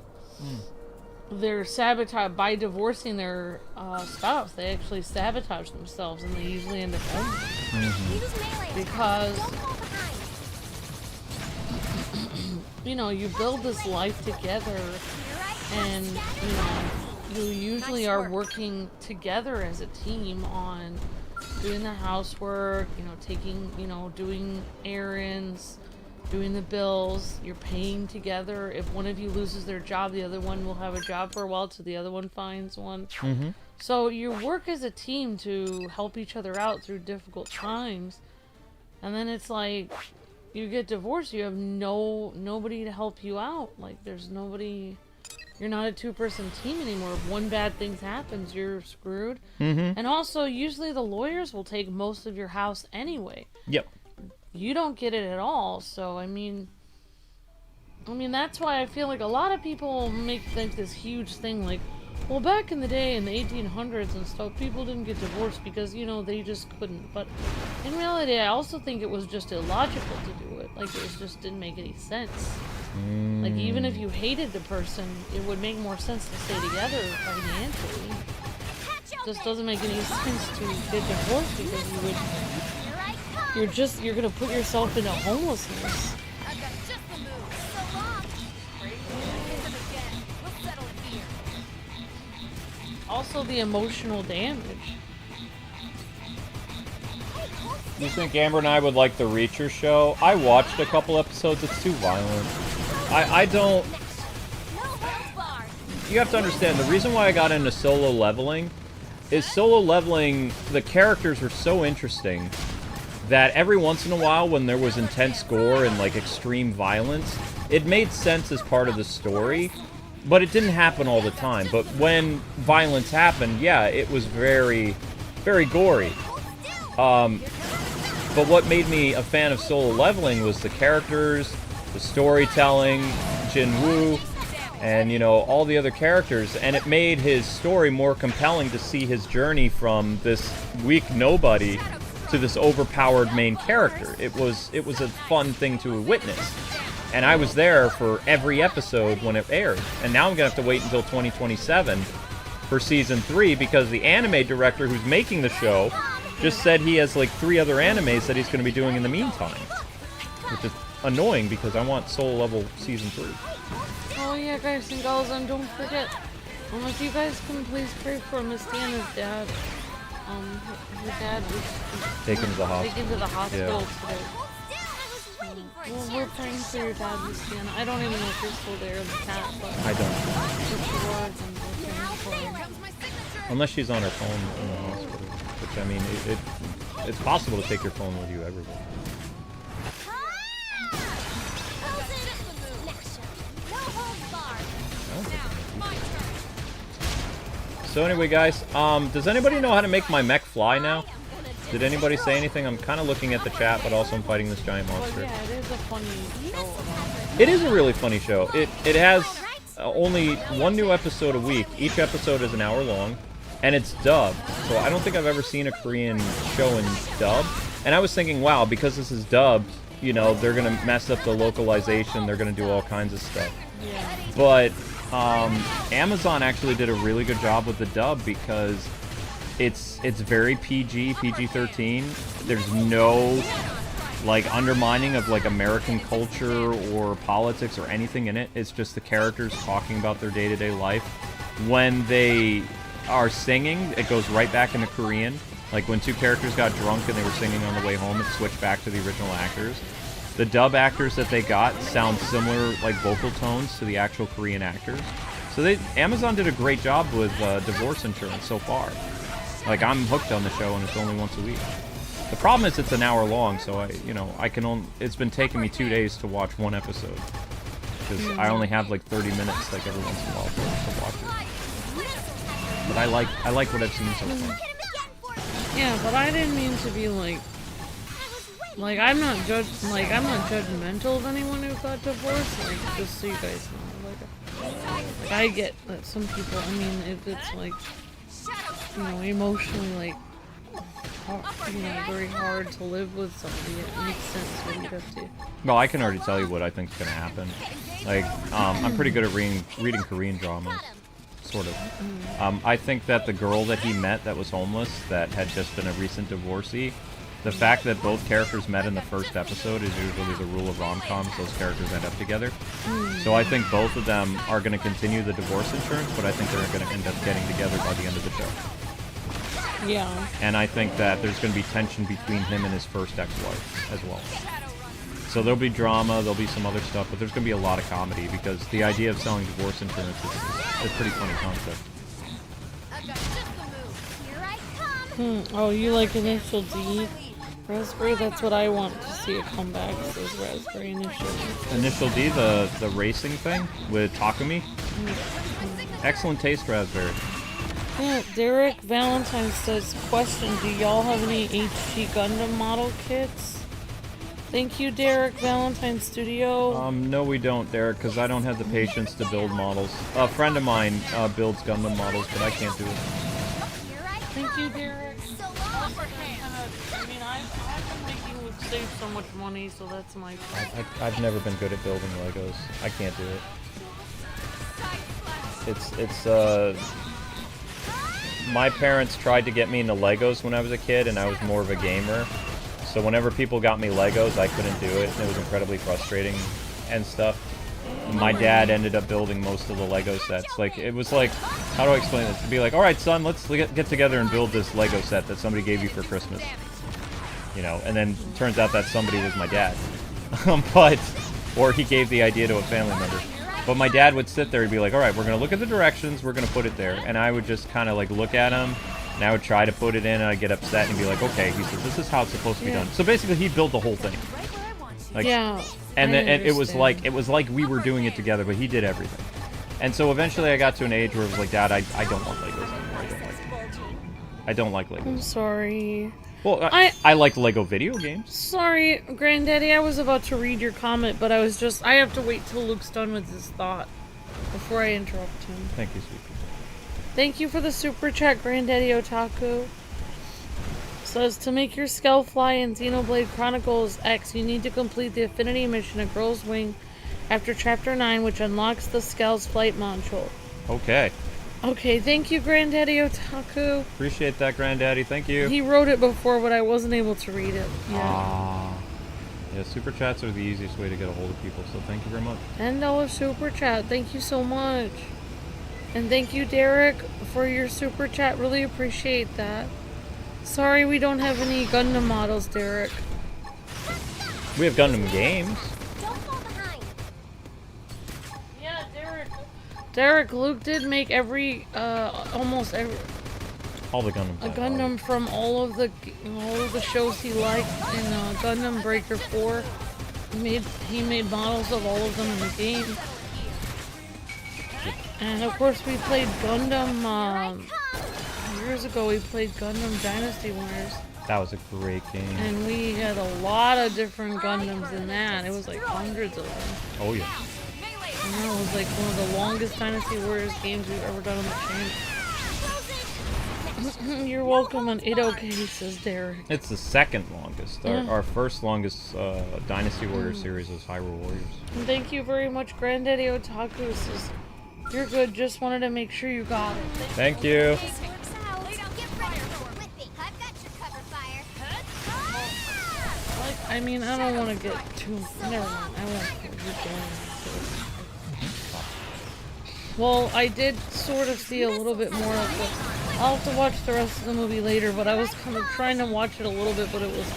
they're sabotaged by divorcing their spouse. They actually sabotage themselves, and they usually end up homeless. Because, you know, you build this life together, and, you know, you usually are working together as a team on doing the housework, you know, taking, you know, doing errands, doing the bills. You're paying together. If one of you loses their job, the other one will have a job for a while till the other one finds one. So you work as a team to help each other out through difficult times. And then it's like, you get divorced, you have nobody to help you out. Like, there's nobody... You're not a 2-person team anymore. If one bad thing happens, you're screwed. And also, usually the lawyers will take most of your house anyway. Yep. You don't get it at all. So, I mean, that's why I feel like a lot of people make this huge thing like, well, back in the day, in the 1800s and stuff, people didn't get divorced because, you know, they just couldn't. But in reality, I also think it was just illogical to do it. Like, it just didn't make any sense. Like, even if you hated the person, it would make more sense to stay together financially. It just doesn't make any sense to get divorced because you're gonna put yourself into homelessness. Also, the emotional damage. You think Amber and I would like the Reacher show? I watched a couple episodes. It's too violent. I don't... You have to understand, the reason why I got into solo leveling is solo leveling, the characters were so interesting that every once in a while when there was intense gore and like extreme violence, it made sense as part of the story, but it didn't happen all the time. But when violence happened, yeah, it was very, very gory. But what made me a fan of solo leveling was the characters, the storytelling, Jinwoo, and, you know, all the other characters, and it made his story more compelling to see his journey from this weak nobody to this overpowered main character. It was a fun thing to witness. And I was there for every episode when it aired. And now I'm gonna have to wait until 2027 for season 3 because the anime director who's making the show just said he has like 3 other animes that he's gonna be doing in the meantime. Which is annoying because I want solo level season 3. Oh yeah, guys and girls, and don't forget, if you guys can please pray for Miss Diana's dad. Her dad was Taken to the hospital Yeah. today. Well, we're praying for your dad, Miss Diana. I don't even know if you're still there in the chat, but I don't. if you are, then we're praying for him. Unless she's on her phone in the hospital. Which, I mean, it's possible to take your phone with you everywhere. So anyway, guys, does anybody know how to make my mech fly now? Did anybody say anything? I'm kind of looking at the chat, but also I'm fighting this giant monster. Well, yeah, it is a funny show. It is a really funny show. It has only one new episode a week. Each episode is an hour long, and it's dubbed. So I don't think I've ever seen a Korean show in dub. And I was thinking, wow, because this is dubbed, you know, they're gonna mess up the localization. They're gonna do all kinds of stuff. Yeah. But Amazon actually did a really good job with the dub because it's very PG-13. There's no like undermining of like American culture or politics or anything in it. It's just the characters talking about their day-to-day life. When they are singing, it goes right back into Korean. Like when 2 characters got drunk and they were singing on the way home, it switched back to the original actors. The dub actors that they got sound similar, like vocal tones, to the actual Korean actors. So Amazon did a great job with divorce insurance so far. Like I'm hooked on the show, and it's only once a week. The problem is it's an hour long, so it's been taking me 2 days to watch one episode because I only have like 30 minutes, like every once in a while, to watch it. But I like what I've seen so far. Yeah, but I didn't mean to be like I'm not judgmental of anyone who got divorced. Like, just so you guys know, like I get that some people. I mean, if it's like, you know, emotionally like, very hard to live with somebody, it makes sense what you have to. Well, I can already tell you what I think is gonna happen. Like, I'm pretty good at reading Korean dramas. Sort of. I think that the girl that he met that was homeless, that had just been a recent divorcee, the fact that both characters met in the first episode is usually the rule of rom-coms. Those characters end up together. So I think both of them are going to continue the divorce insurance, but I think they're going to end up getting together by the end of the show. Yeah. And I think that there's going to be tension between him and his first ex-wife as well. So there'll be drama, there'll be some other stuff, but there's going to be a lot of comedy because the idea of selling divorce insurance is a pretty funny concept. Oh, you like Initial D? Raspberry? That's what I want to see it come back. It says Raspberry Initial D. Initial D, the racing thing with Takumi? Excellent taste, Raspberry. Yeah, Derek Valentine says, question, do y'all have any HG Gundam model kits? Thank you, Derek Valentine Studio. No we don't, Derek, because I don't have the patience to build models. A friend of mine builds Gundam models, but I can't do it. Thank you, Derek. I mean, I've been making save so much money, so that's my fault. I've never been good at building Legos. I can't do it. It's my parents tried to get me into Legos when I was a kid, and I was more of a gamer. So whenever people got me Legos, I couldn't do it, and it was incredibly frustrating and stuff. My dad ended up building most of the Lego sets. Like, it was like, how do I explain this? To be like, alright son, let's get together and build this Lego set that somebody gave you for Christmas. you know, and then it turns out that somebody was my dad. Or he gave the idea to a family member. But my dad would sit there and be like, all right, we're going to look at the directions, we're going to put it there. And I would just kind of like look at him, and I would try to put it in, and I'd get upset and be like, okay, he says, this is how it's supposed to be done. So basically, he built the whole thing. Like, yeah. And it was like we were doing it together, but he did everything. And so eventually I got to an age where it was like, Dad, I don't want Legos anymore. I don't like Legos. I'm sorry. Well, I like Lego video games. Sorry, Granddaddy, I was about to read your comment, but I have to wait till Luke's done with his thought before I interrupt him. Thank you, sweetie. Thank you for the super chat, Granddaddy Otaku. Says, to make your Skell fly in Xenoblade Chronicles X, you need to complete the Affinity mission at Girl's Wing after Chapter 9, which unlocks the Skell's flight module. Okay. Okay, thank you, Granddaddy Otaku. Appreciate that, Granddaddy. Thank you. He wrote it before, but I wasn't able to read it. Yeah, super chats are the easiest way to get a hold of people, so thank you very much. $10 super chat. Thank you so much. And thank you, Derek, for your super chat. Really appreciate that. Sorry we don't have any Gundam models, Derek. We have Gundam games. Yeah, Derek, Luke did make almost every... All the Gundams. A Gundam from all of the shows he liked in Gundam Breaker 4. He made models of all of them in the game. And of course we played Gundam years ago. We played Gundam Dynasty Warriors. That was a great game. And we had a lot of different Gundams in that. It was like hundreds of them. Oh yeah. And that was like one of the longest Dynasty Warriors games we've ever done on the channel. You're welcome on 8OK, says Derek. It's the second longest. Our first longest Dynasty Warrior series was Hyrule Warriors. And thank you very much, Granddaddy Otaku. Says, you're good, just wanted to make sure you got it. Thank you. I mean, I don't want to get too... Never mind, I won't keep going. Well, I did sort of see a little bit more of the... I'll have to watch the rest of the movie later, but I was kind of trying to watch it a little bit, but it was...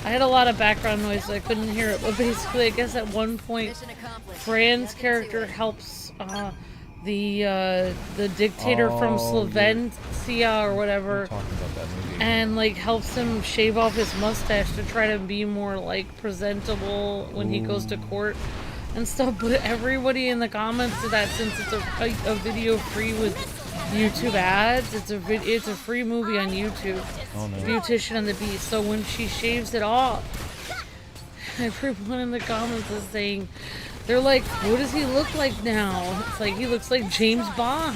I had a lot of background noise, so I couldn't hear it, but basically, I guess at one point, Fran's character helps the dictator from Slovencia or whatever, Talking about that movie. and like helps him shave off his mustache to try to be more like presentable when he goes to court and stuff. But everybody in the comments to that, since it's a video free with YouTube ads, it's a free movie on YouTube. Oh, no. Beautician and the Beast. So when she shaves it off, everyone in the comments is saying, they're like, what does he look like now? It's like, he looks like James Bond.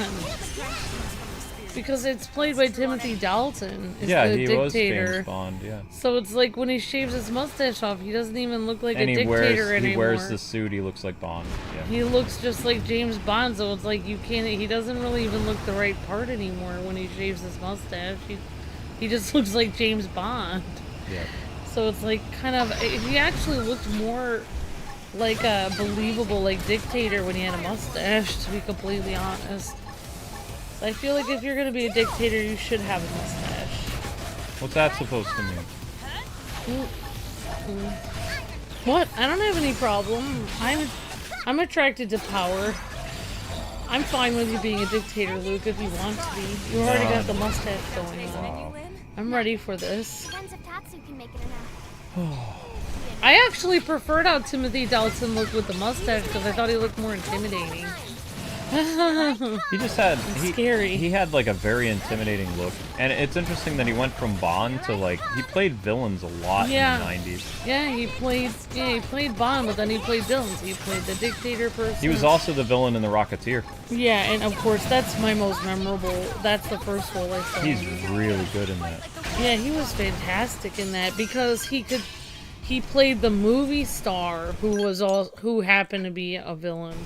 Because it's played by Timothy Dalton. Yeah, the he dictator. was James Bond, yeah. So it's like when he shaves his mustache off, he doesn't even look like And a he dictator anymore. He wears the suit, he looks like Bond. Yeah. He looks just like James Bond, so it's like he doesn't really even look the right part anymore when he shaves his mustache. He just looks like James Bond. Yeah. So it's like kind of, he actually looked more like a believable like dictator when he had a mustache, to be completely honest. So I feel like if you're gonna be a dictator, you should have a mustache. What's that supposed to mean? What? I don't have any problem. I'm attracted to power. I'm fine with you being a dictator, Luke, if you want to be. You already got the mustache going on. I'm ready for this. I actually preferred how Timothy Dalton looked with the mustache because I thought he looked more intimidating. He just had scary. He had like a very intimidating look, and it's interesting that he went from Bond to like he played villains a lot in the 90s. Yeah, he played Bond, but then he played villains. He played the dictator person. He was also the villain in The Rocketeer. Yeah, and of course that's my most memorable. That's the first role I saw. He's really good in that. Yeah, he was fantastic in that because he played the movie star who happened to be a villain.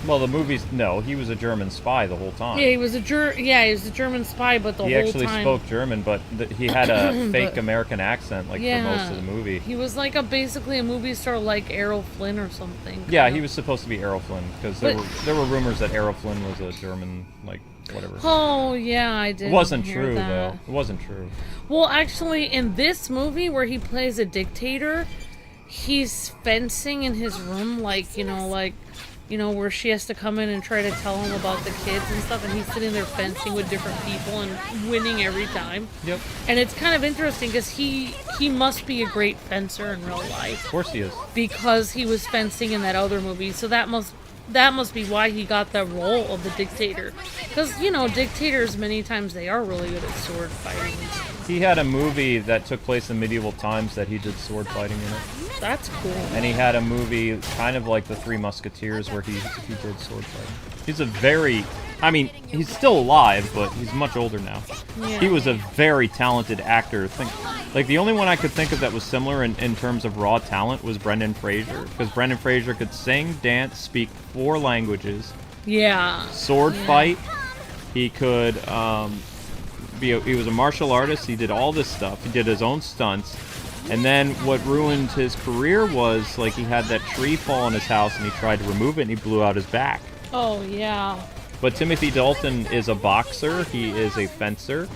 Well, the movies, no, he was a German spy the whole time. Yeah, he was a German spy, but the whole time... He actually spoke German, but he had a fake American accent, like, for most of the movie. He was like basically a movie star like Errol Flynn or something. Yeah, he was supposed to be Errol Flynn, because there were rumors that Errol Flynn was a German, like, whatever. Oh, yeah, I did. It wasn't hear true, that. though. It wasn't true. Well, actually, in this movie where he plays a dictator, he's fencing in his room, where she has to come in and try to tell him about the kids and stuff, and he's sitting there fencing with different people and winning every time. Yep. And it's kind of interesting because he must be a great fencer in real life. Of course he is. Because he was fencing in that other movie, so that must be why he got the role of the dictator. Because, dictators, many times, they are really good at sword fighting. He had a movie that took place in medieval times that he did sword fighting in it. That's cool. And he had a movie kind of like The Three Musketeers where he did sword fighting. He's a very... I mean, he's still alive, but he's much older now. Yeah. He was a very talented actor. Like, the only one I could think of that was similar in terms of raw talent was Brendan Fraser. Because Brendan Fraser could sing, dance, speak 4 languages. Yeah. Sword fight. He could... he was a martial artist. He did all this stuff. He did his own stunts. And then what ruined his career was, like, he had that tree fall in his house and he tried to remove it and he blew out his back. Oh, yeah. But Timothy Dalton is a boxer. He is a fencer.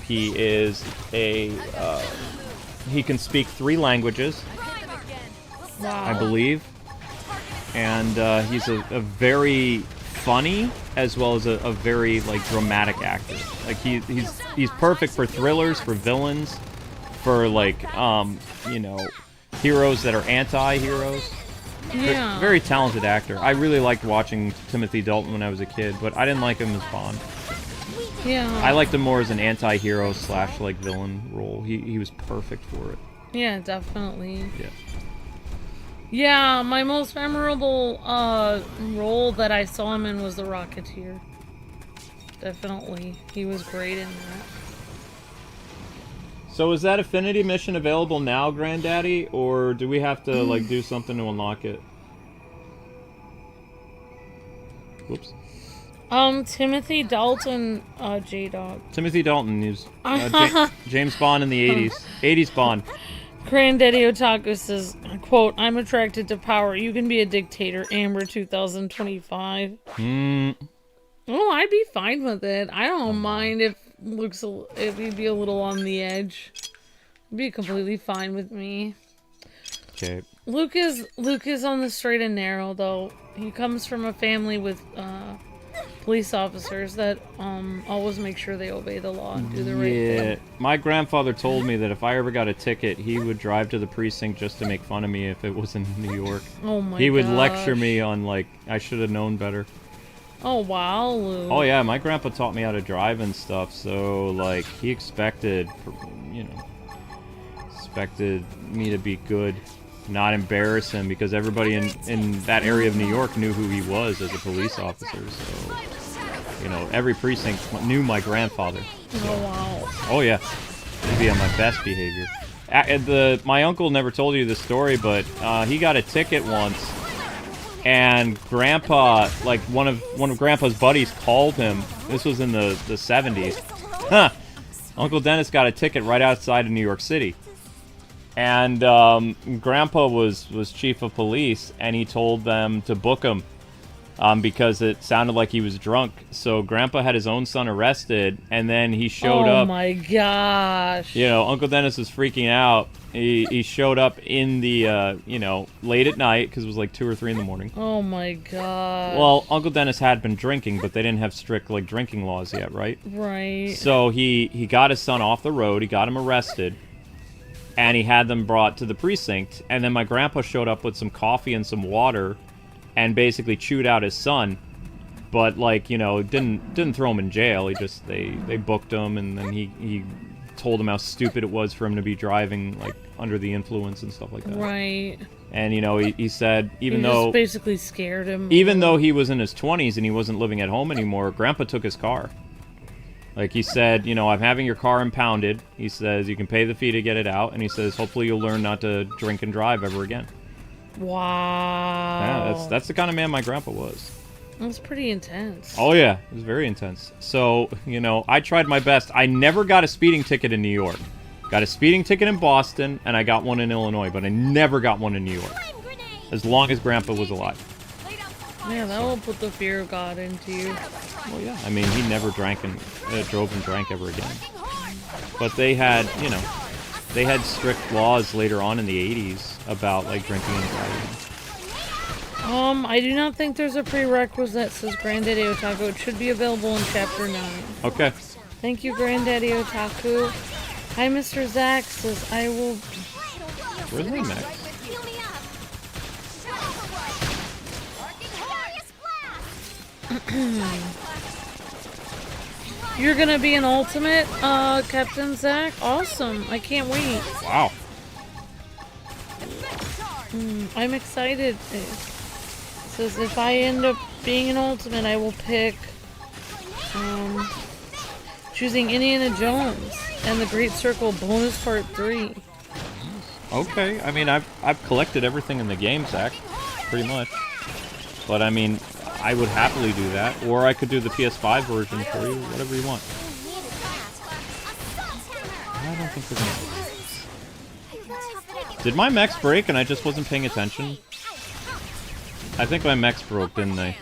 He is a... he can speak 3 languages, Wow. I believe. And he's a very funny as well as a very, like, dramatic actor. Like, he's perfect for thrillers, for villains, for, like, heroes that are anti-heroes. Yeah. Very talented actor. I really liked watching Timothy Dalton when I was a kid, but I didn't like him as Bond. Yeah. I liked him more as an anti-hero / like villain role. He was perfect for it. Yeah, definitely. Yeah. Yeah, my most memorable role that I saw him in was The Rocketeer. Definitely. He was great in that. So is that Affinity mission available now, Granddaddy, or do we have to like do something to unlock it? Whoops. Timothy Dalton, J-Dog. Timothy Dalton, he's James Bond in the 80s. 80s Bond. Granddaddy Otaku says, quote, "I'm attracted to power. You can be a dictator, Amber 2025. Oh, I'd be fine with it. I don't mind if he'd be a little on the edge. It'd be completely fine with me. Okay. Luke is on the straight and narrow, though. He comes from a family with police officers that always make sure they obey the law and do the right thing. My grandfather told me that if I ever got a ticket, he would drive to the precinct just to make fun of me if it was in New York. Oh my He would gosh. lecture me on, like, I should have known better. Oh wow, Luke. Oh yeah, my grandpa taught me how to drive and stuff, so, like, he expected me to be good, not embarrass him, because everybody in that area of New York knew who he was as a police officer, so, every precinct knew my grandfather. So. Oh wow. Oh yeah, I'd be on my best behavior. My uncle never told you this story, but he got a ticket once, and Grandpa, like one of Grandpa's buddies, called him. This was in the 70s. Huh. Uncle Dennis got a ticket right outside of New York City, and Grandpa was chief of police, and he told them to book him. Because it sounded like he was drunk. So Grandpa had his own son arrested, and then he showed up. Oh my gosh. Uncle Dennis was freaking out. He showed up in the, late at night, because it was like 2 or 3 in the morning. Oh my god. Well, Uncle Dennis had been drinking, but they didn't have strict, like, drinking laws yet, right? Right. So he got his son off the road, he got him arrested, and he had them brought to the precinct, and then my grandpa showed up with some coffee and some water, and basically chewed out his son, but, like, didn't throw him in jail. He just they booked him, and then he told him how stupid it was for him to be driving, like, under the influence and stuff like that. Right. And he said He just basically scared him. Even though he was in his 20s and he wasn't living at home anymore, Grandpa took his car. Like, he said, I'm having your car impounded. He says you can pay the fee to get it out, and he says hopefully you'll learn not to drink and drive ever again. Wow. Yeah, that's the kind of man my grandpa was. That's pretty intense. Oh yeah, it was very intense. So, I tried my best. I never got a speeding ticket in New York. Got a speeding ticket in Boston, and I got one in Illinois, but I never got one in New York. As long as Grandpa was alive. Yeah, that will put the fear of God into you. Well, yeah. I mean, he never drank and drove and drank ever again. But they had, you know, they had strict laws later on in the 80s about, like, drinking and driving. I do not think there's a prerequisite, says Granddaddy Otaku. It should be available in Chapter 9. Okay. Thank you, Granddaddy Otaku. Hi, Mr. Zach, says I will... Where's my mech? You're gonna be an ultimate, Captain Zach? Awesome. I can't wait. Wow. I'm excited. It says if I end up being an ultimate, I will pick choosing Indiana Jones and the Great Circle bonus part 3. Okay. I mean, I've collected everything in the game, Zach. Pretty much. But, I mean, I would happily do that. Or I could do the PS5 version for you. Whatever you want. I don't think we're gonna... Did my mechs break and I just wasn't paying attention? I think my mechs broke, didn't they?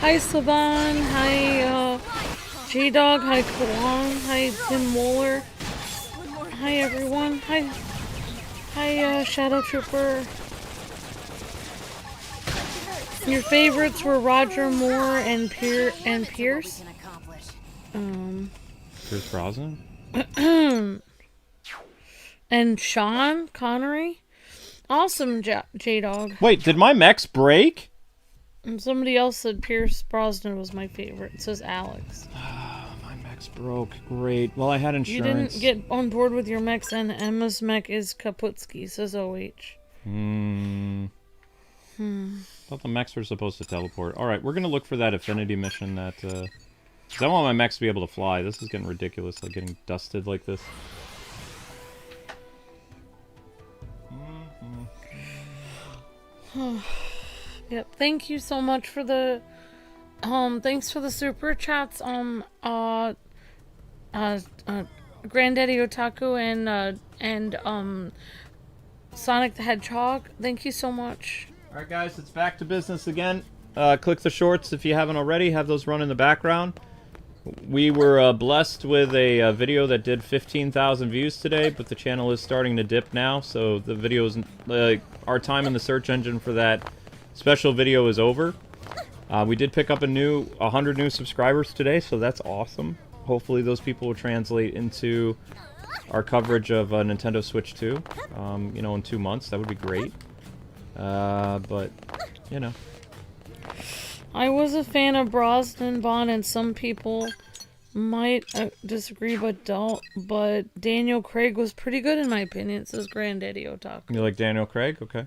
Hi, Saban. Hi, J-Dog. Hi, Kawan. Hi, Tim Moeller. Hi, everyone. Hi, Shadow Trooper. Your favorites were Roger Moore and Pierce. Pierce Brosnan? And Sean Connery. Awesome, J-Dog. Wait, did my mechs break? And somebody else said Pierce Brosnan was my favorite. It says Alex. My mechs broke. Great. Well, I had insurance. You didn't get on board with your mechs, and Emma's mech is Kaputski, says OH. Thought the mechs were supposed to teleport. Alright, we're gonna look for that affinity mission that, 'cause I want my mechs to be able to fly. This is getting ridiculous, like getting dusted like this. Yep, thank you so much for the, thanks for the super chats, Granddaddy Otaku and Sonic the Hedgehog. Thank you so much. Alright guys, it's back to business again. Click the shorts if you haven't already. Have those run in the background. We were blessed with a video that did 15,000 views today, but the channel is starting to dip now, so the videos, our time in the search engine for that special video is over. We did pick up 100 new subscribers today, so that's awesome. Hopefully those people will translate into our coverage of Nintendo Switch 2, you know, in 2 months. That would be great. But, you know. I was a fan of Brosnan Bond, and some people might disagree, but Daniel Craig was pretty good in my opinion, says Granddaddy Otaku. You like Daniel Craig? Okay.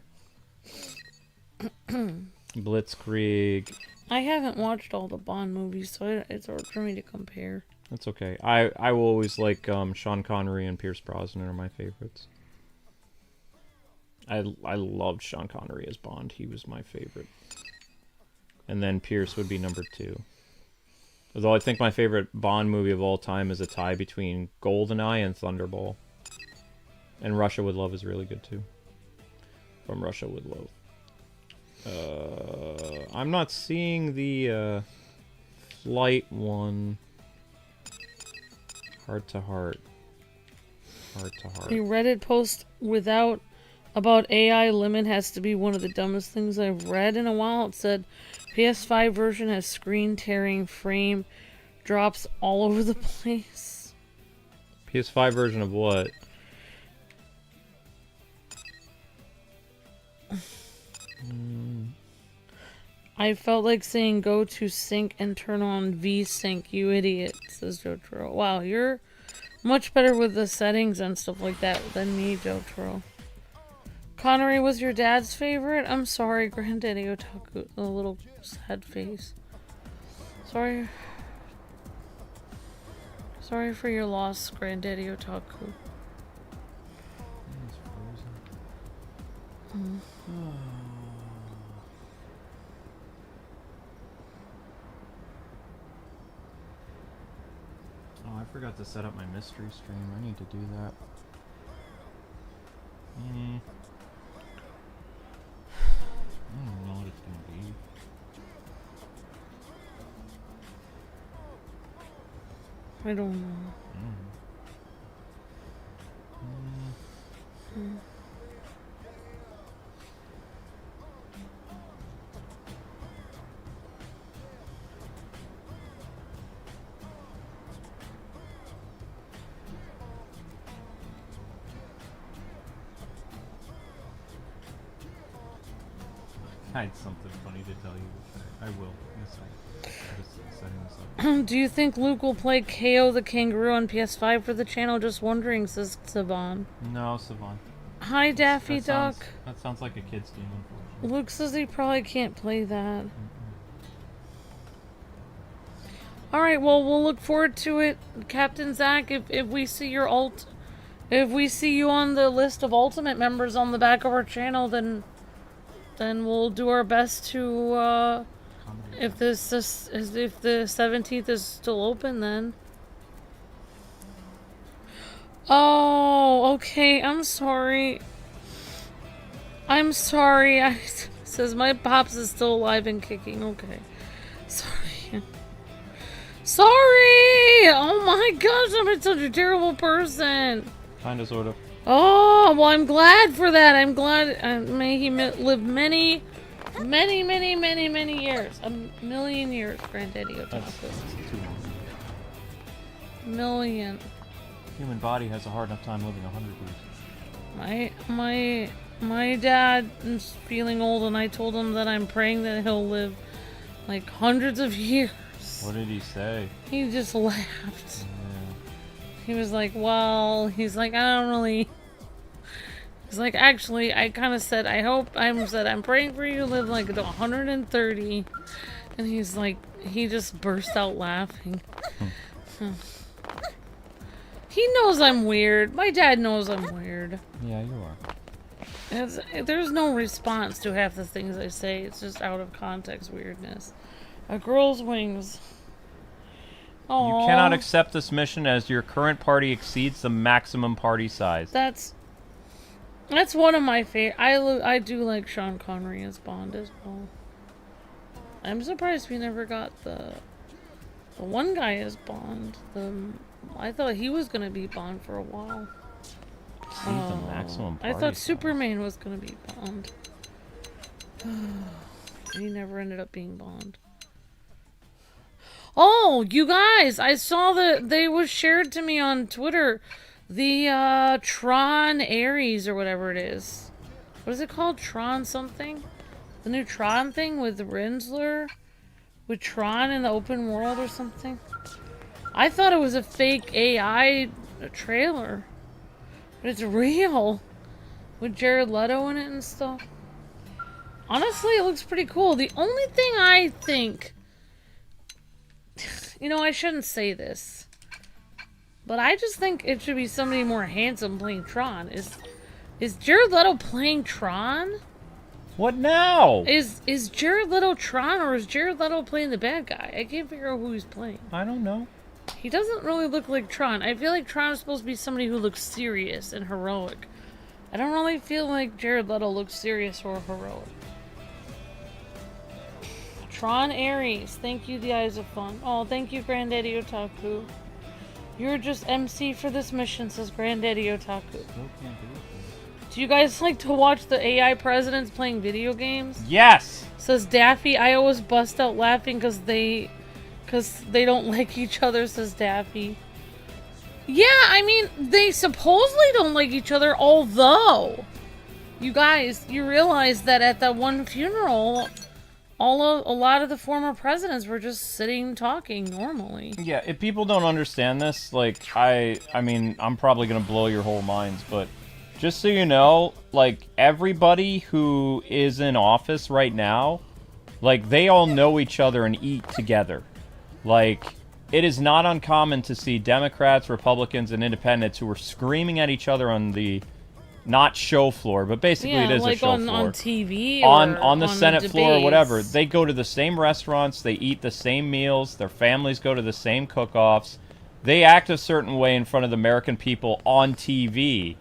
Blitzkrieg. I haven't watched all the Bond movies, so it's hard for me to compare. That's okay. I will always like Sean Connery and Pierce Brosnan are my favorites. I loved Sean Connery as Bond. He was my favorite. And then Pierce would be number 2. Although I think my favorite Bond movie of all time is a tie between GoldenEye and Thunderball. And Russia with Love is really good too. From Russia with Love. I'm not seeing the flight one. Heart to heart. Heart to heart. A Reddit post about AI limit has to be one of the dumbest things I've read in a while. It said PS5 version has screen tearing frame drops all over the place. PS5 version of what? I felt like saying go to sync and turn on V-Sync, you idiot, says Jotaro. Wow, you're much better with the settings and stuff like that than me, Jotaro. Connery was your dad's favorite? I'm sorry, Granddaddy Otaku. A little sad face. Sorry. Sorry for your loss, Granddaddy Otaku. Oh, I forgot to set up my mystery stream. I need to do that. I don't know what it's gonna be. I don't know. I had something funny to tell you. I will. Yes, I'm just setting this up. Do you think Luke will play KO the Kangaroo on PS5 for the channel? Just wondering, says Savan. No, Savan. Hi, Daffy Duck. That sounds like a kid's game, unfortunately. Luke says he probably can't play that. Alright, well, we'll look forward to it. Captain Zach, if we see your if we see you on the list of Ultimate members on the back of our channel, then we'll do our best to, if the 17th is still open, then. Oh, okay, I'm sorry. I'm sorry. Says my pops is still alive and kicking. Okay. Sorry. Sorry! Oh my gosh, I'm such a terrible person. Kinda, sorta. Oh, well, I'm glad for that. I'm glad. May he live many years. A million years, Granddaddy Otaku. That's too long. Million. Human body has a hard enough time living 100 years. My dad is feeling old, and I told him that I'm praying that he'll live like hundreds of years. What did he say? He just laughed. He was like, well, he's like, I don't really. He's like, actually, I kind of said, I'm praying for you to live like 130. And he's like, he just burst out laughing. He knows I'm weird. My dad knows I'm weird. Yeah, you are. There's no response to half the things I say. It's just out of context weirdness. A girl's wings. Aww. You cannot accept this mission as your current party exceeds the maximum party size. That's one of my favorite. I do like Sean Connery as Bond as well. I'm surprised we never got the one guy as Bond. I thought he was gonna be Bond for a while. Exceeds the maximum party I thought size. Superman was gonna be Bond. He never ended up being Bond. Oh, you guys! I saw that they was shared to me on Twitter. The Tron Ares or whatever it is. What is it called? Tron something? The new Tron thing with Rinsler? With Tron in the open world or something? I thought it was a fake AI trailer. But it's real. With Jared Leto in it and stuff. Honestly, it looks pretty cool. The only thing I think... You know, I shouldn't say this. But I just think it should be somebody more handsome playing Tron. Is Jared Leto playing Tron? What now? Is Jared Leto Tron, or is Jared Leto playing the bad guy? I can't figure out who he's playing. I don't know. He doesn't really look like Tron. I feel like Tron is supposed to be somebody who looks serious and heroic. I don't really feel like Jared Leto looks serious or heroic. Tron Ares, thank you, the Eyes of Fun. Oh, thank you, Granddaddy Otaku. You're just MC for this mission, says Granddaddy Otaku. Do you guys like to watch the AI presidents playing video games? Yes! Says Daffy, I always bust out laughing because they don't like each other, says Daffy. Yeah, I mean, they supposedly don't like each other, although, you guys, you realize that at that one funeral... a lot of the former presidents were just sitting talking normally. Yeah, if people don't understand this, like, I mean, I'm probably gonna blow your whole minds, but just so you know, like, everybody who is in office right now, like, they all know each other and eat together. Like, it is not uncommon to see Democrats, Republicans, and Independents who are screaming at each other on the... not show floor, but basically it is like a show floor. on TV on the Senate floor or debates. whatever. They go to the same restaurants, they eat the same meals, their families go to the same cook-offs. they act a certain way in front of the American people on TV,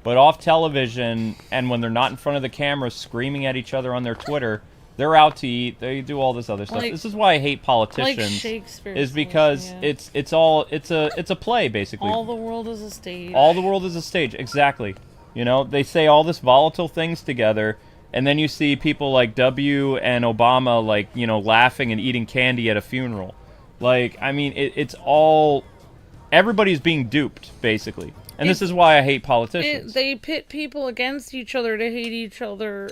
but off television and when they're not in front of the camera screaming at each other on their Twitter, they're out to eat. They do all this other stuff. Like, this is why I hate politicians. Like Shakespeare. Is because it's a play basically. All the world is a stage. All the world is a stage. Exactly. You know, they say all this volatile things together, and then you see people like W and Obama, like, you know, laughing and eating candy at a funeral. Like, I mean, it's all... Everybody's being duped, basically. And this is why I hate politicians. They pit people against each other to hate each other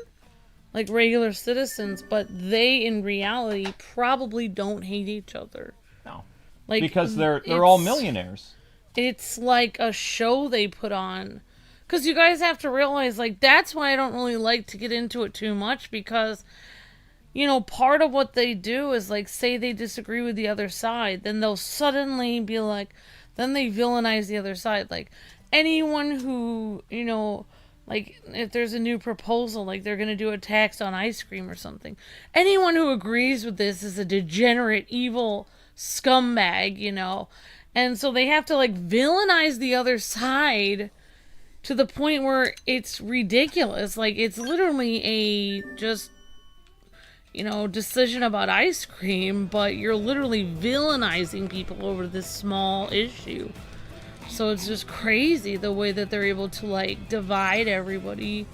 like regular citizens, but they, in reality, probably don't hate each other. No. Like, because they're all millionaires. It's like a show they put on. Because you guys have to realize, like, that's why I don't really like to get into it too much, because, you know, part of what they do is, like, say they disagree with the other side, then they'll suddenly be like, then they villainize the other side. Like, anyone who, you know, like, if there's a new proposal, like they're going to do a tax on ice cream or something, anyone who agrees with this is a degenerate, evil scumbag, you know? And so they have to, like, villainize the other side to the point where it's ridiculous. Like, it's literally a just, you know, decision about ice cream, but you're literally villainizing people over this small issue. So it's just crazy the way that they're able to, like, divide everybody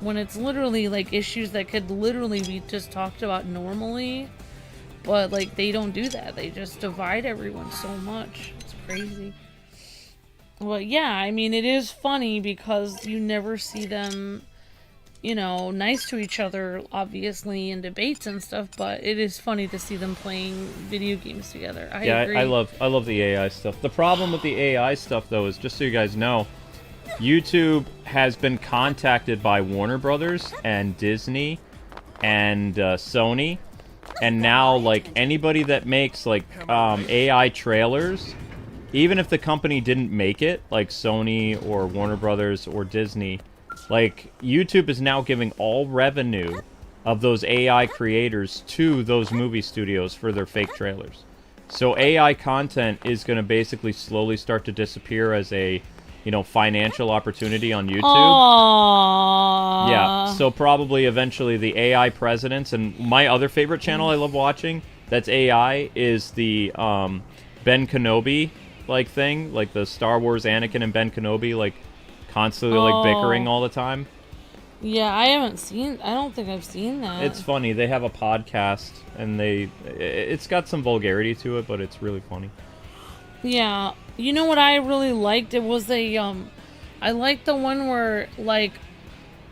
when it's literally, like, issues that could literally be just talked about normally. But, like, they don't do that. They just divide everyone so much. It's crazy. Well, yeah, I mean, it is funny because you never see them, you know, nice to each other, obviously, in debates and stuff, but it is funny to see them playing video games together. I agree. I love the AI stuff. The problem with the AI stuff, though, is, just so you guys know, YouTube has been contacted by Warner Brothers and Disney and Sony, and now, like, anybody that makes, like, AI trailers, even if the company didn't make it, like Sony or Warner Brothers or Disney, like, YouTube is now giving all revenue of those AI creators to those movie studios for their fake trailers. So AI content is going to basically slowly start to disappear as a, you know, financial opportunity on YouTube. Aww. Yeah, so probably eventually the AI presidents, and my other favorite channel I love watching that's AI is the Ben Kenobi, like, thing, like the Star Wars Anakin and Ben Kenobi, like, constantly, like, bickering all the time. Yeah, I don't think I've seen that. It's funny. They have a podcast, and it's got some vulgarity to it, but it's really funny. Yeah. You know what I really liked? It was I liked the one where, like,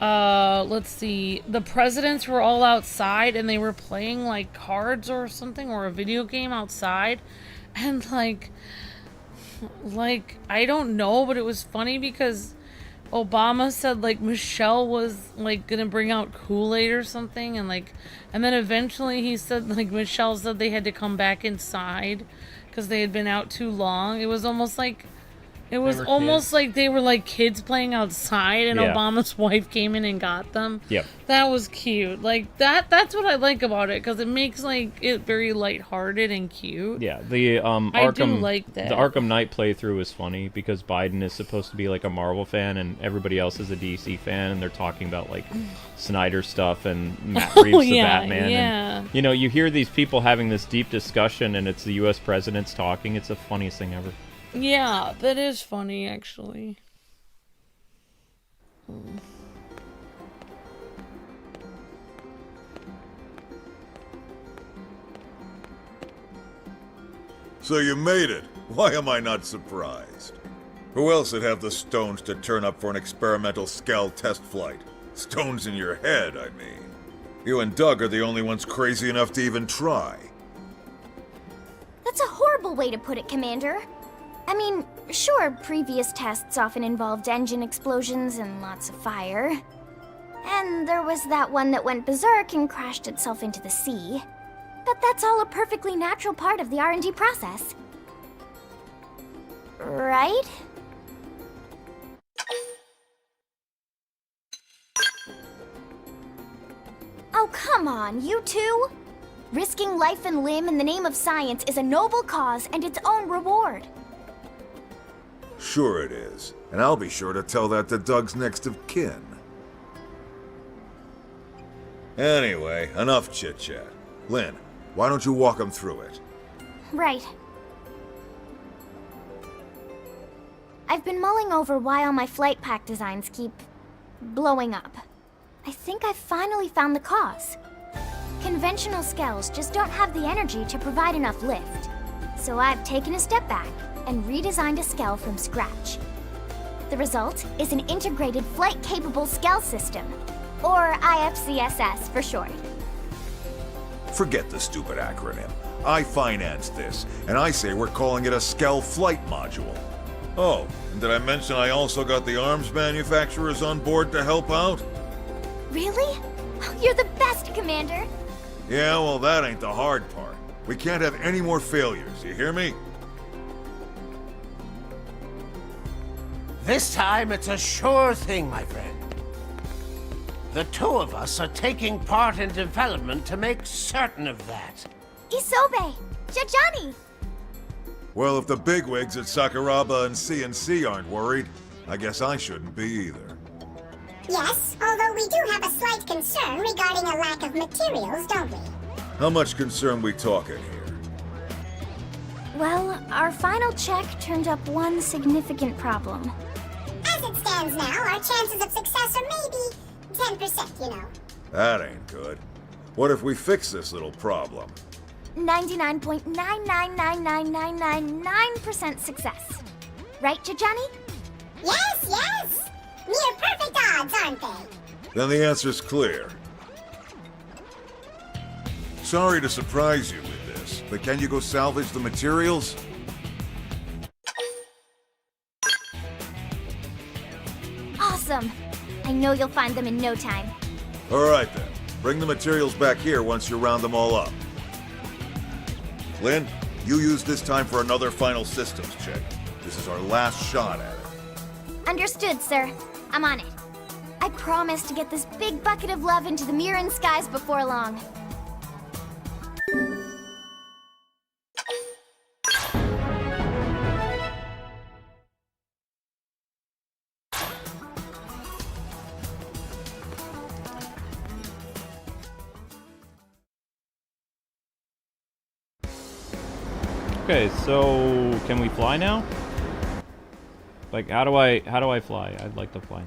let's see, the presidents were all outside, and they were playing, like, cards or something, or a video game outside, and, like, I don't know, but it was funny because Obama said, like, Michelle was, like, gonna bring out Kool-Aid or something, and, like, and then eventually he said, like, Michelle said they had to come back inside because they had been out too long. It was almost like they were like kids playing outside, and Obama's wife came in and got them. Yep. That was cute. Like, that's what I like about it, because it makes, like, it very lighthearted and cute. Yeah, the Arkham, I do like that. The Arkham Knight playthrough is funny because Biden is supposed to be, like, a Marvel fan and everybody else is a DC fan, and they're talking about, like, Snyder stuff and Matt Reeves the Batman. Yeah. And, you know, you hear these people having this deep discussion, and it's the U.S. presidents talking. It's the funniest thing ever. Yeah, that is funny, actually. So you made it. Why am I not surprised? Who else would have the stones to turn up for an experimental Skell test flight? Stones in your head, I mean. You and Doug are the only ones crazy enough to even try. That's a horrible way to put it, Commander. I mean, sure, previous tests often involved engine explosions and lots of fire. And there was that one that went berserk and crashed itself into the sea. But that's all a perfectly natural part of the R&D process. Right? Oh, come on, you two! Risking life and limb in the name of science is a noble cause and its own reward. Sure it is. And I'll be sure to tell that to Doug's next of kin. Anyway, enough chit-chat. Lynn, why don't you walk him through it? Right. I've been mulling over why all my flight pack designs keep blowing up. I think I've finally found the cause. Conventional skells just don't have the energy to provide enough lift. So I've taken a step back and redesigned a skell from scratch. The result is an integrated flight-capable skell system, or IFCSS for short. Forget the stupid acronym. I financed this, and I say we're calling it a Skell Flight Module. Oh, and did I mention I also got the arms manufacturers on board to help out? Really? Oh, you're the best, Commander! Yeah, well, that ain't the hard part. We can't have any more failures, you hear me? This time it's a sure thing, my friend. The two of us are taking part in development to make certain of that. Isobe! Jajani! Well, if the bigwigs at Sakuraba and CNC aren't worried, I guess I shouldn't be either. Yes, although we do have a slight concern regarding a lack of materials, don't we? How much concern we talking here? Well, our final check turned up one significant problem. As it stands now, our chances of success are maybe 10%, you know. That ain't good. What if we fix this little problem? 99.9999999% success. Right, Jajani? Yes, yes! Near perfect odds, aren't they? Then the answer's clear. Sorry to surprise you with this, but can you go salvage the materials? Awesome! I know you'll find them in no time. Alright then. Bring the materials back here once you round them all up. Lynn, you use this time for another final systems check. This is our last shot at it. Understood, sir. I'm on it. I promise to get this big bucket of love into the Mirren skies before long. Okay, so can we fly now? Like, how do I fly? I'd like to fly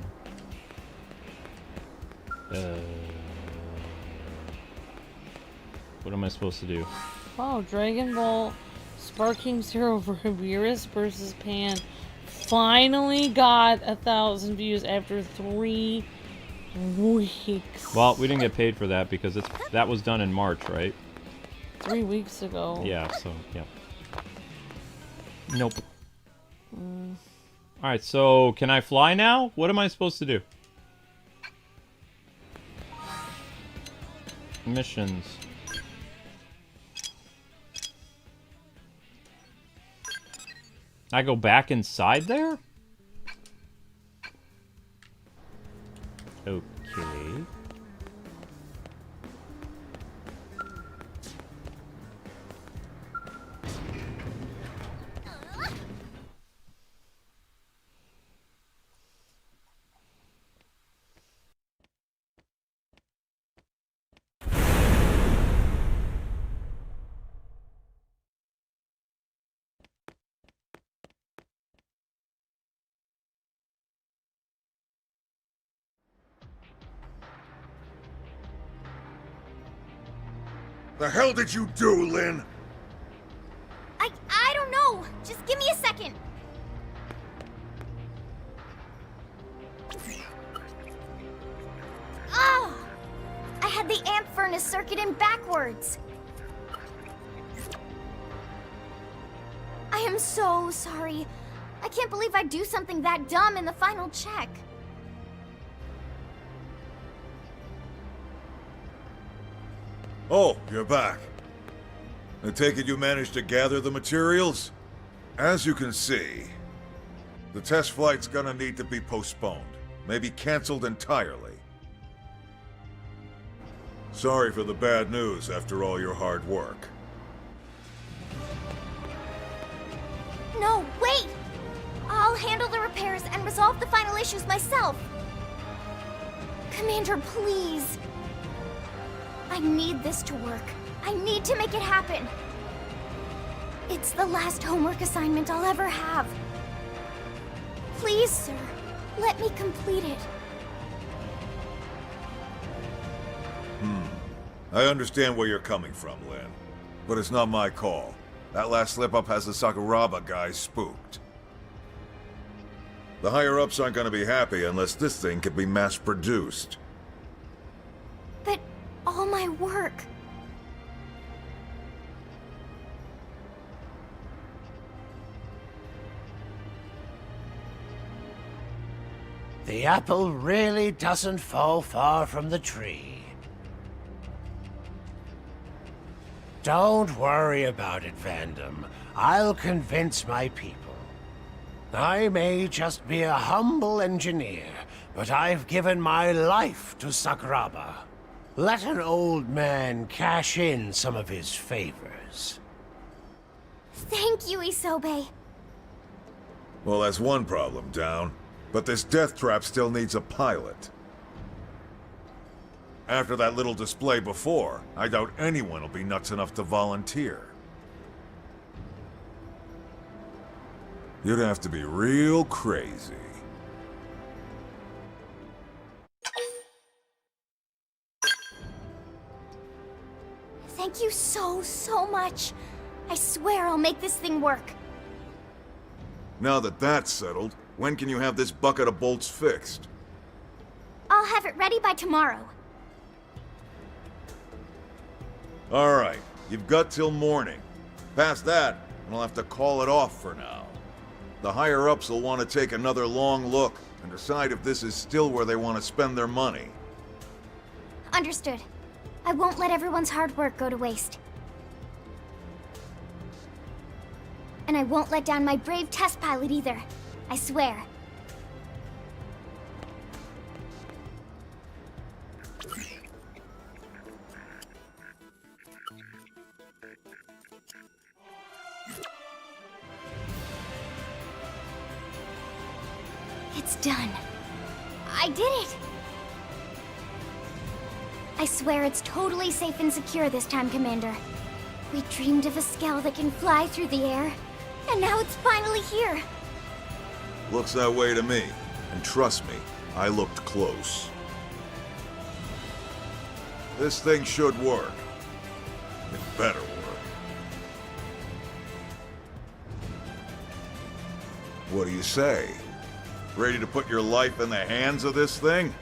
now. What am I supposed to do? Wow, Dragon Ball Sparking Zero Beerus versus Pan finally got 1,000 views after 3 weeks. Well, we didn't get paid for that because that was done in March, right? 3 weeks ago. Yeah, so, yeah. Nope. Alright, so can I fly now? What am I supposed to do? Missions. I go back inside there? Okay. The hell did you do, Lynn? I don't know. Just give me a second. Oh! I had the amp furnace circuit in backwards. I am so sorry. I can't believe I'd do something that dumb in the final check. Oh, you're back. I take it you managed to gather the materials? As you can see, the test flight's gonna need to be postponed. Maybe canceled entirely. Sorry for the bad news after all your hard work. No, wait! I'll I'll handle the repairs and resolve the final issues myself. Commander, please. I need this to work. I need to make it happen. It's the last homework assignment I'll ever have. Please, sir, let me complete it. I understand where you're coming from, Lynn. But it's not my call. That last slip-up has the Sakuraba guys spooked. The higher-ups aren't gonna be happy unless this thing can be mass-produced. But all my work... The apple really doesn't fall far from the tree. Don't worry about it, Vandom. I'll convince my people. I may just be a humble engineer, but I've given my life to Sakuraba. Let an old man cash in some of his favors. Thank you, Isobe. Well, that's one problem down. But this death trap still needs a pilot. After that little display before, I doubt anyone will be nuts enough to volunteer. You'd have to be real crazy. Thank you so much. I swear I'll make this thing work. Now that that's settled, when can you have this bucket of bolts fixed? I'll have it ready by tomorrow. Alright, you've got till morning. Past that, and I'll have to call it off for now. The higher-ups will want to take another long look and decide if this is still where they want to spend their money. Understood. I won't let everyone's hard work go to waste. And I won't let down my brave test pilot either. I swear. It's done. I did it! I swear it's totally safe and secure this time, Commander. We dreamed of a Skell that can fly through the air, and now it's finally here. Looks that way to me. And trust me, I looked close. This thing should work. It better work. What do you say? Ready to put your life in the hands of this thing?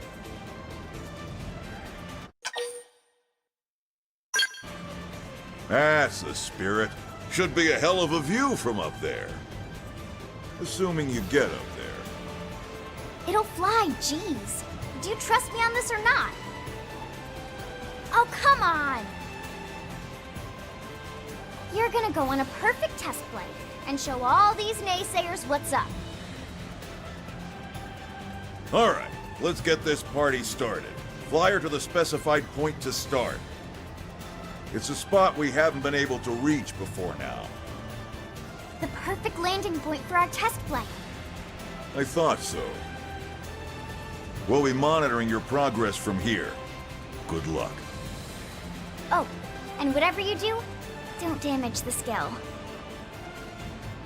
That's the spirit. Should be a hell of a view from up there. Assuming you get up there. It'll fly, jeez. Do you trust me on this or not? Oh, come on! You're gonna go on a perfect test flight and show all these naysayers what's up. Alright, let's get this party started. Fly her to the specified point to start. It's a spot we haven't been able to reach before now. The perfect landing point for our test flight. I thought so. We'll be monitoring your progress from here. Good luck. Oh, and whatever you do, don't damage the Skell.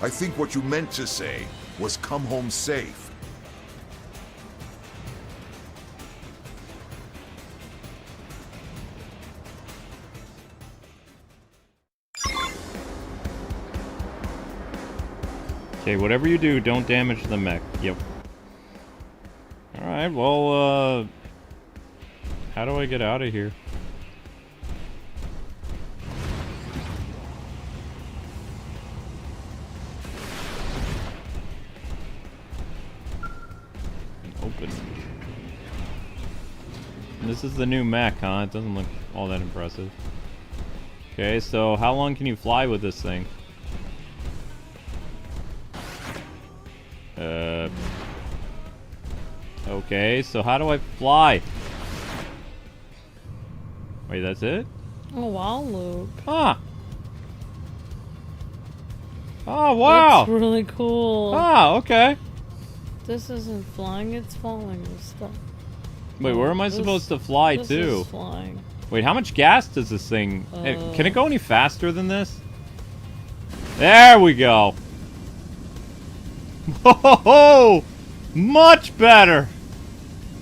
I think what you meant to say was come home safe. Okay, whatever you do, don't damage the mech. Yep. Alright, well, how do I get out of here? Open. This is the new mech, huh? It doesn't look all that impressive. Okay, so how long can you fly with this thing? Okay, so how do I fly? Wait, that's it? Oh, wow, Luke. Ah! Oh, wow! That's really cool. Ah, okay. This isn't flying, it's falling and stuff. Wait, where am I supposed to fly this to? Is flying. Wait, how much gas does this thing... can it go any faster than this? There we go. Whoa! Much better!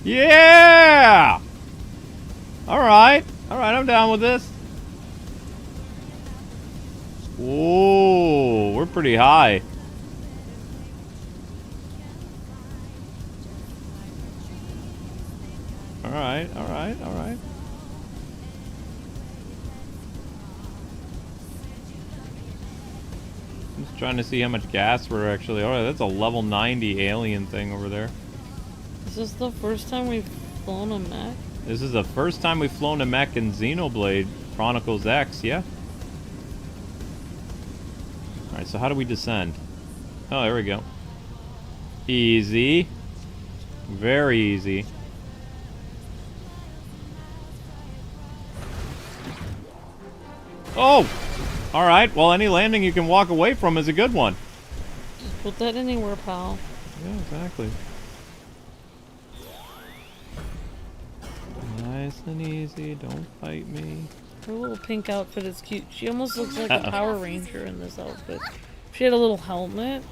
Yeah! Alright. Alright, I'm down with this. Whoa, we're pretty high. Alright, alright, alright. I'm just trying to see how much gas we're actually... Alright, that's a level 90 alien thing over there. Is this the first time we've flown a mech? This is the first time we've flown a mech in Xenoblade Chronicles X, yeah? Alright, so how do we descend? Oh, there we go. Easy. Very easy. Oh! Alright, well, any landing you can walk away from is a good one. Just put that anywhere, pal. Yeah, exactly. Nice and easy, don't fight me. Her little pink outfit is cute. She almost looks like a Power Ranger in this outfit. If she had a little helmet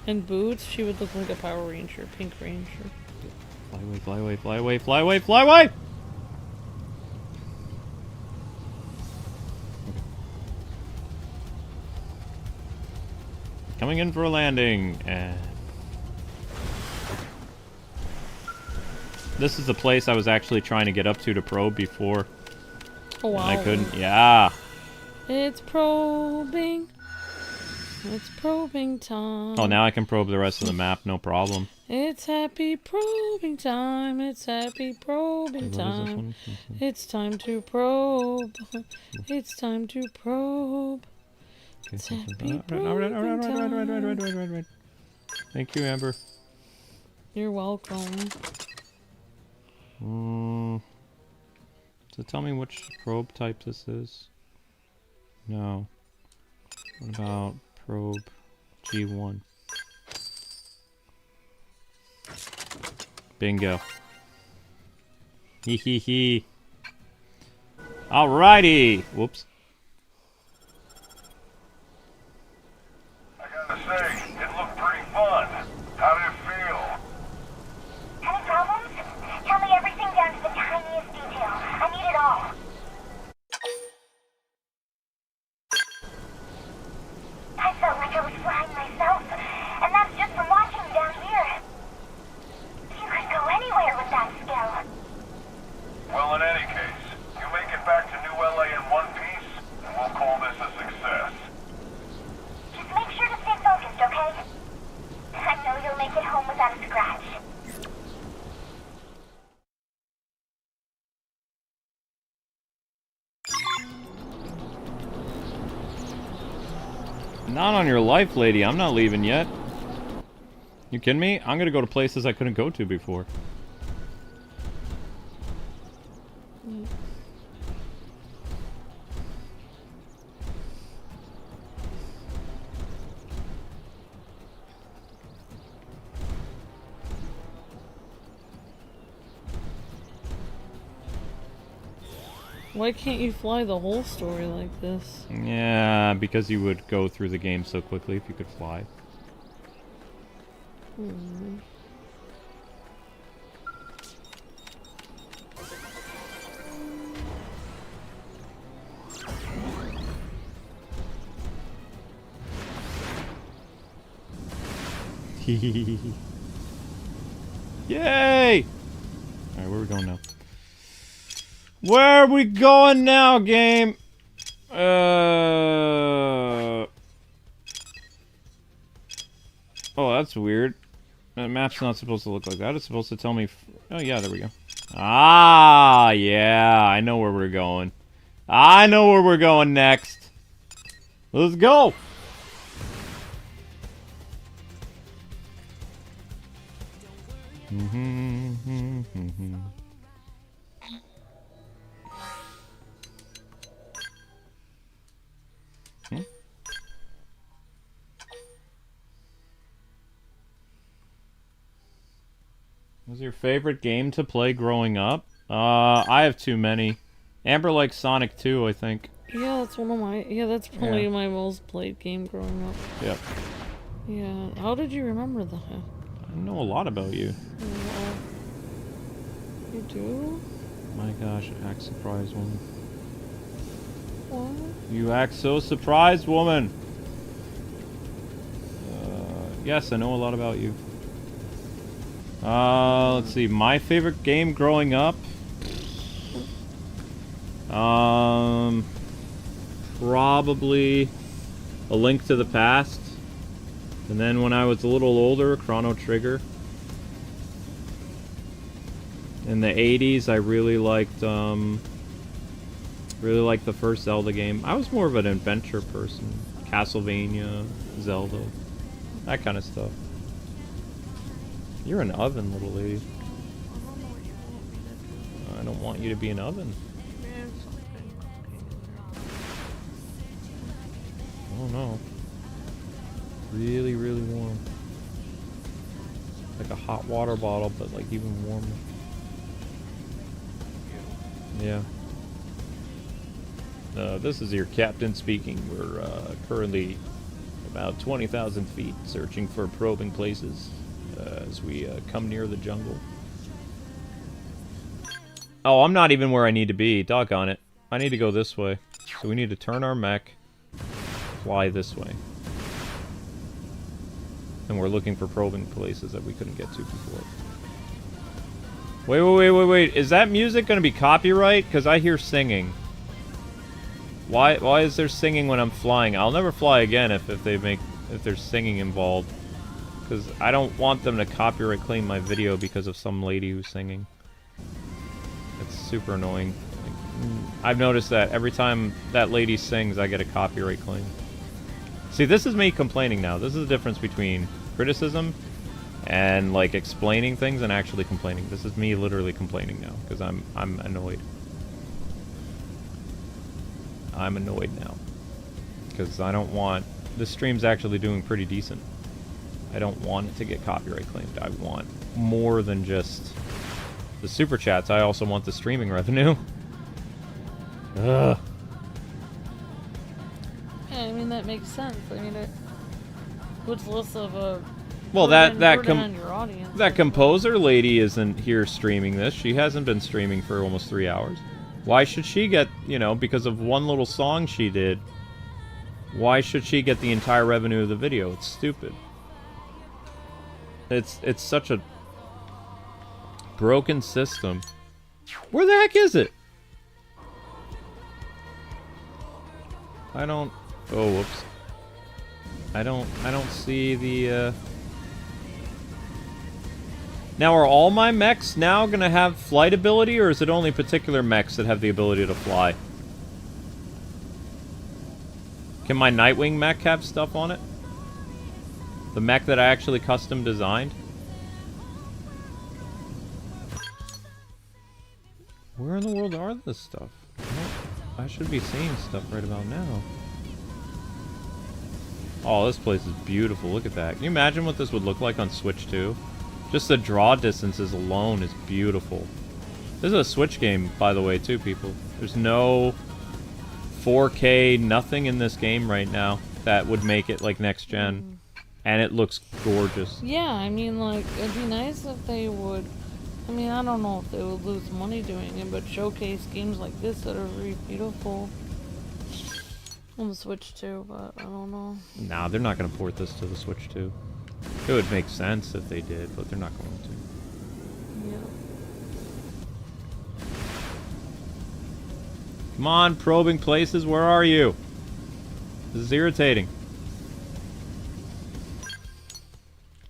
and boots, she would look like a Power Ranger, Pink Ranger. Fly away, fly away, fly away, fly away, fly away! Coming in for a landing, and... This is the place I was actually trying to get up to probe before. Oh, wow. And I couldn't. Yeah. It's probing. It's probing time. Oh, now I can probe the rest of the map, no problem. It's happy probing time. It's happy probing time. It's time to probe. It's time to probe. It's happy probing time. Right. Thank you, Amber. You're welcome. So tell me which probe type this is. No. What about probe G1? Bingo. Hee hee hee. Alrighty. Whoops. I gotta say, it looked pretty fun. How did it feel? Any problems? Tell me everything down to the tiniest detail. I need it all. I felt like I was flying myself, and that's just from watching down here. You could go anywhere with that skill. Well, in any case, you make it back to New LA in one piece, and we'll call this a success. Just make sure to stay focused, okay? I know you'll make it home without a scratch. Not on your life, lady. I'm not leaving yet. You kidding me? I'm gonna go to places I couldn't go to before. Why can't you fly the whole story like this? Yeah, because you would go through the game so quickly if you could fly. Yay! Alright, where are we going now? Where are we going now, game? Oh, that's weird. That map's not supposed to look like that. It's supposed to tell me... Oh, yeah, there we go. Ah, yeah. I know where we're going. I know where we're going next. Let's go! Was your favorite game to play growing up? I have too many. Amber likes Sonic 2, I think. Yeah, that's one of my... Yeah, that's probably my most played game growing up. Yep. Yeah. How did you remember that? I know a lot about you. You do? My gosh, act surprised, woman. What? You act so surprised, woman! Yes, I know a lot about you. Let's see. My favorite game growing up? Probably A Link to the Past. And then when I was a little older, Chrono Trigger. In the 80s, I really liked the first Zelda game. I was more of an adventure person. Castlevania, Zelda, that kind of stuff. You're an oven, little lady. I don't want you to be an oven. Oh no. Really, really warm. Like a hot water bottle, but like even warmer. Yeah. This is your captain speaking. We're currently about 20,000 feet searching for probing places as we come near the jungle. Oh, I'm not even where I need to be. Doggone it. I need to go this way. So we need to turn our mech, fly this way. And we're looking for probing places that we couldn't get to before. Wait. Is that music going to be copyright? Because I hear singing. Why is there singing when I'm flying? I'll never fly again if there's singing involved. Because I don't want them to copyright claim my video because of some lady who's singing. It's super annoying. Like, I've noticed that every time that lady sings, I get a copyright claim. See, this is me complaining now. This is the difference between criticism and like explaining things and actually complaining. This is me literally complaining now because I'm annoyed. I'm annoyed now because I don't want... This stream's actually doing pretty decent. I don't want it to get copyright claimed. I want more than just the super chats. I also want the streaming revenue. Ugh. Yeah, I mean that makes sense. I mean it puts less of a... Well, burden on your audience. that composer lady isn't here streaming this. She hasn't been streaming for almost 3 hours. Why should she get, you know, because of one little song she did, why should she get the entire revenue of the video? It's stupid. It's such a broken system. Where the heck is it? I don't... Oh, whoops. I don't see the, Now, are all my mechs now gonna have flight ability, or is it only particular mechs that have the ability to fly? Can my Nightwing mech have stuff on it? The mech that I actually custom designed? Where in the world are this stuff? I should be seeing stuff right about now. Oh, this place is beautiful. Look at that. Can you imagine what this would look like on Switch 2? Just the draw distances alone is beautiful. This is a Switch game, by the way, too, people. There's no 4K, nothing in this game right now that would make it like next gen. And it looks gorgeous. Yeah, I mean, like, it'd be nice if they would... I mean, I don't know if they would lose money doing it, but showcase games like this that are very beautiful on the Switch too, but I don't know. Nah, they're not going to port this to the Switch 2. It would make sense if they did, but they're not going to. Yeah. Come on, probing places, where are you? This is irritating.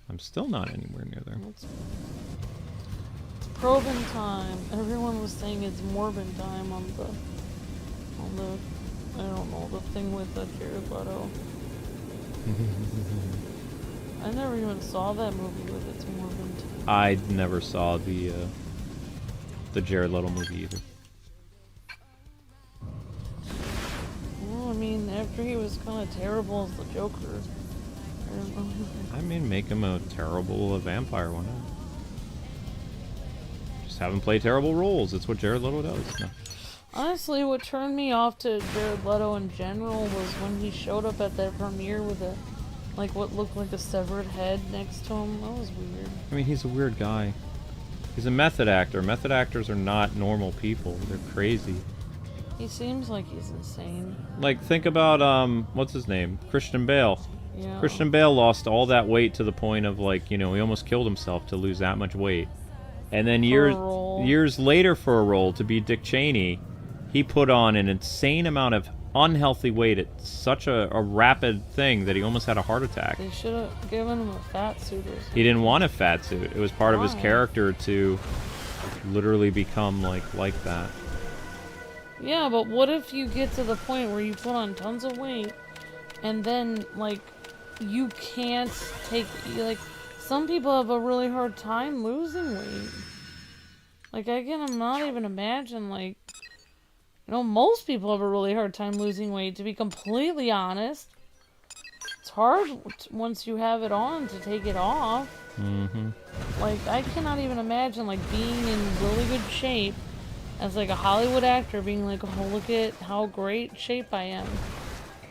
I'm still not anywhere near there. It's probing time. Everyone was saying it's Morbin time on the I don't know, the thing with the Jared Leto. I never even saw that movie with its Morbin time. I never saw the Jared Leto movie either. Well, I mean, after he was kind of terrible as the Joker, I don't know. I mean, make him a terrible vampire, why not? have him play terrible roles. It's what Jared Leto does. No. Honestly, what turned me off to Jared Leto in general was when he showed up at that premiere with a, like, what looked like a severed head next to him. That was weird. I mean, he's a weird guy. He's a method actor. Method actors are not normal people. They're crazy. He seems like he's insane. Like, think about, what's his name? Christian Bale. Yeah. Christian Bale lost all that weight to the point of, like, you know, he almost killed himself to lose that much weight. And then years later for a role to be Dick Cheney, he put on an insane amount of unhealthy weight at such a rapid thing that he almost had a heart attack. They should have given him a fat suit or something. He didn't want a fat suit. It was part of his character to literally become like that. Yeah, but what if you get to the point where you put on tons of weight and then, like, you can't take, like, some people have a really hard time losing weight. Like, I cannot even imagine, like, you know, most people have a really hard time losing weight, to be completely honest. It's hard once you have it on to take it off. Mm-hmm. Like, I cannot even imagine, like, being in really good shape as, like, a Hollywood actor, being like, oh, look at how great shape I am.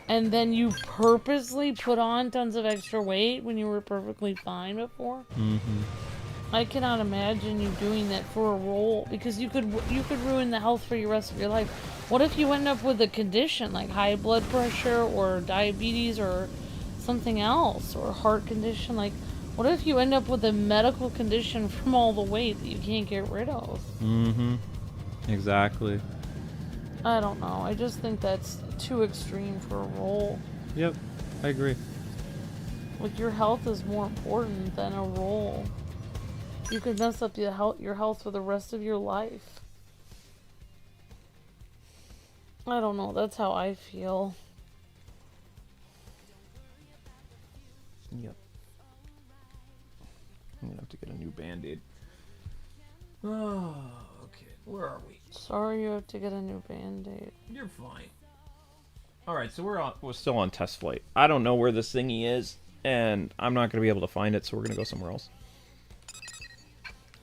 And then you purposely put on tons of extra weight when you were perfectly fine before. Mm-hmm. I cannot imagine you doing that for a role, because you could ruin the health for the rest of your life. What if you end up with a condition like high blood pressure or diabetes or something else, or a heart condition? Like, what if you end up with a medical condition from all the weight that you can't get rid of? Mm-hmm. Exactly. I don't know. I just think that's too extreme for a role. Yep, I agree. Like, your health is more important than a role. You could mess up your health for the rest of your life. I don't know. That's how I feel. Yep. I'm gonna have to get a new Band-Aid. Oh, okay. Where are we? Sorry you have to get a new Band-Aid. You're fine. Alright, so we're still on test flight. I don't know where this thingy is, and I'm not gonna be able to find it, so we're gonna go somewhere else.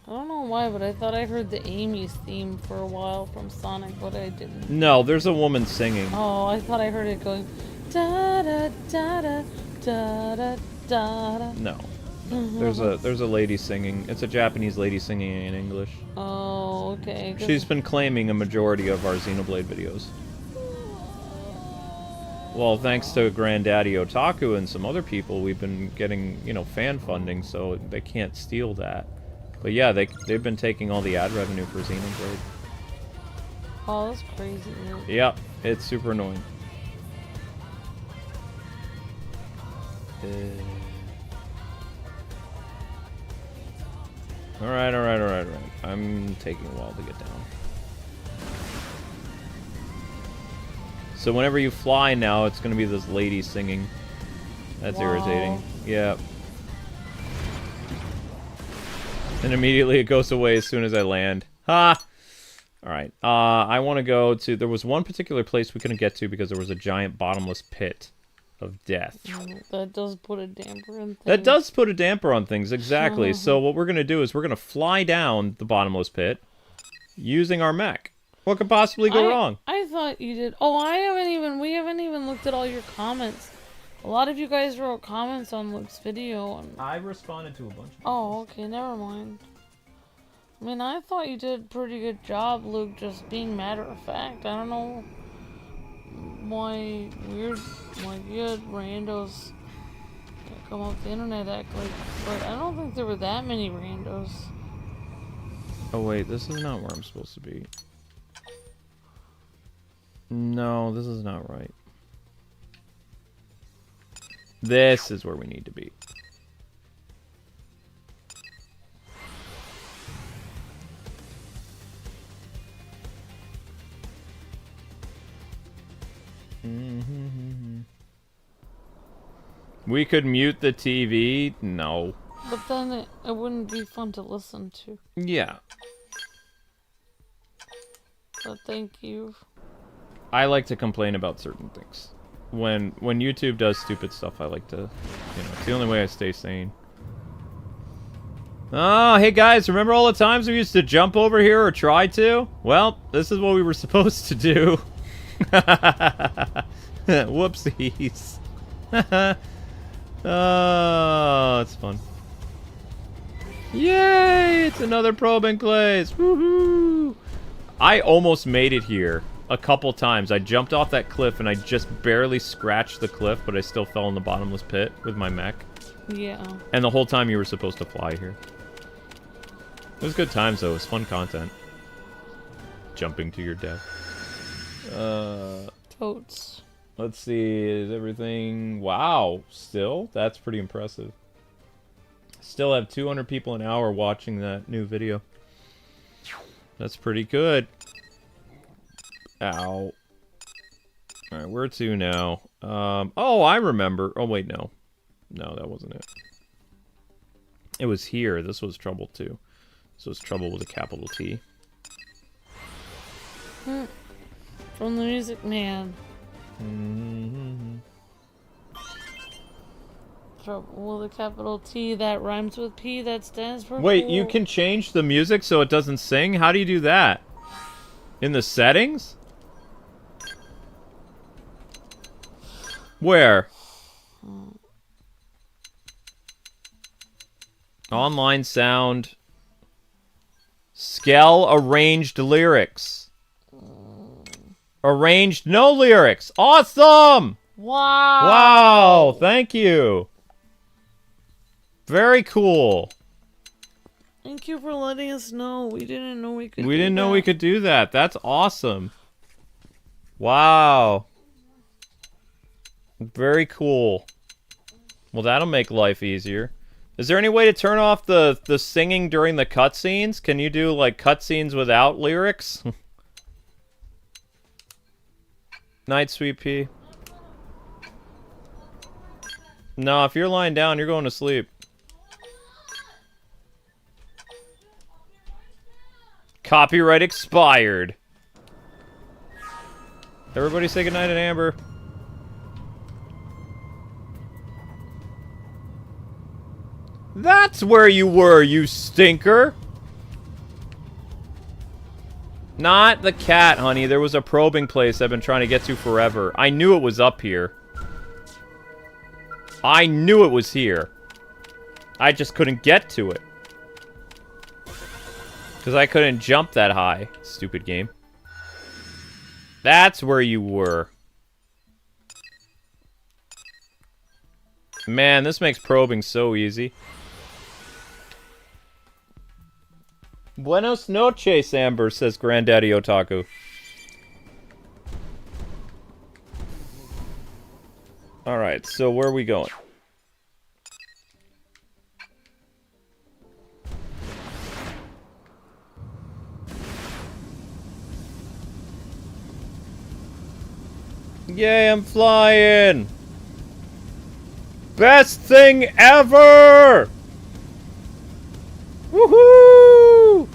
I don't know why, but I thought I heard the Amy's theme for a while from Sonic, but I didn't. No, there's a woman singing. Oh, I thought I heard it going da da da da da da da da. No. There's a lady singing. It's a Japanese lady singing in English. Oh, okay. She's been claiming a majority of our Xenoblade videos. Well, thanks to Granddaddy Otaku and some other people, we've been getting, you know, fan funding, so they can't steal that. But yeah, they've been taking all the ad revenue for Xenoblade. Oh, that's crazy. Yep, it's super annoying. Alright. I'm taking a while to get down. So whenever you fly now, it's going to be this lady singing. That's irritating. Yep. And immediately it goes away as soon as I land. Ha! Alright, I want to go to... There was one particular place we couldn't get to because there was a giant bottomless pit of death. That does put a damper on things. That does put a damper on things, exactly. So what we're going to do is we're going to fly down the bottomless pit using our mech. What could possibly go wrong? I thought you did... Oh, we haven't even looked at all your comments. A lot of you guys wrote comments on Luke's video. I responded to a bunch of people. Oh, okay, never mind. I mean, I thought you did a pretty good job, Luke, just being matter of fact. I don't know why weird, like, you had randos that come off the internet act like, but I don't think there were that many randos. Oh wait, this is not where I'm supposed to be. No, this is not right. This is where we need to be. We could mute the TV? No. But then it wouldn't be fun to listen to. Yeah. But thank you. I like to complain about certain things. When YouTube does stupid stuff, I like to, you know, it's the only way I stay sane. Oh, hey guys, remember all the times we used to jump over here or try to? Well, this is what we were supposed to do. Whoopsies. Oh, it's fun. Yay! It's another probing place. Woohoo! I almost made it here a couple times. I jumped off that cliff and I just barely scratched the cliff, but I still fell in the bottomless pit with my mech. Yeah. And the whole time you were supposed to fly here. It was good times though. It was fun content. Jumping to your death. Totes. Let's see. Is everything... Wow. Still? That's pretty impressive. Still have 200 people an hour watching that new video. That's pretty good. Ow. Alright, where to now? Oh, I remember. Oh, wait, no. No, that wasn't it. It was here. This was trouble, too. This was trouble with a capital T. From the Music Man. Trouble with a capital T that rhymes with P that stands for... Wait, cool. you can change the music so it doesn't sing? How do you do that? In the settings? Where? Online sound. Scale arranged lyrics. Arranged no lyrics. Awesome! Wow! Wow, thank you. Very cool. Thank you for letting us know. We didn't know we could We didn't know we could do that. That's awesome. Wow. Very cool. Well, that'll make life easier. Is there any way to turn off the singing during the cutscenes? Can you do, like, cutscenes without lyrics? Night, Sweet Pea. No, if you're lying down, you're going to sleep. Copyright expired. Everybody say goodnight to Amber. That's where you were, you stinker! Not the cat, honey. There was a probing place I've been trying to get to forever. I knew it was up here. I knew it was here. I just couldn't get to it. Because I couldn't jump that high. Stupid game. That's where you were. Man, this makes probing so easy. Buenos noches, Amber, says Granddaddy Otaku. Alright, so where are we going? Yay, I'm flying! Best thing ever! Woohoo!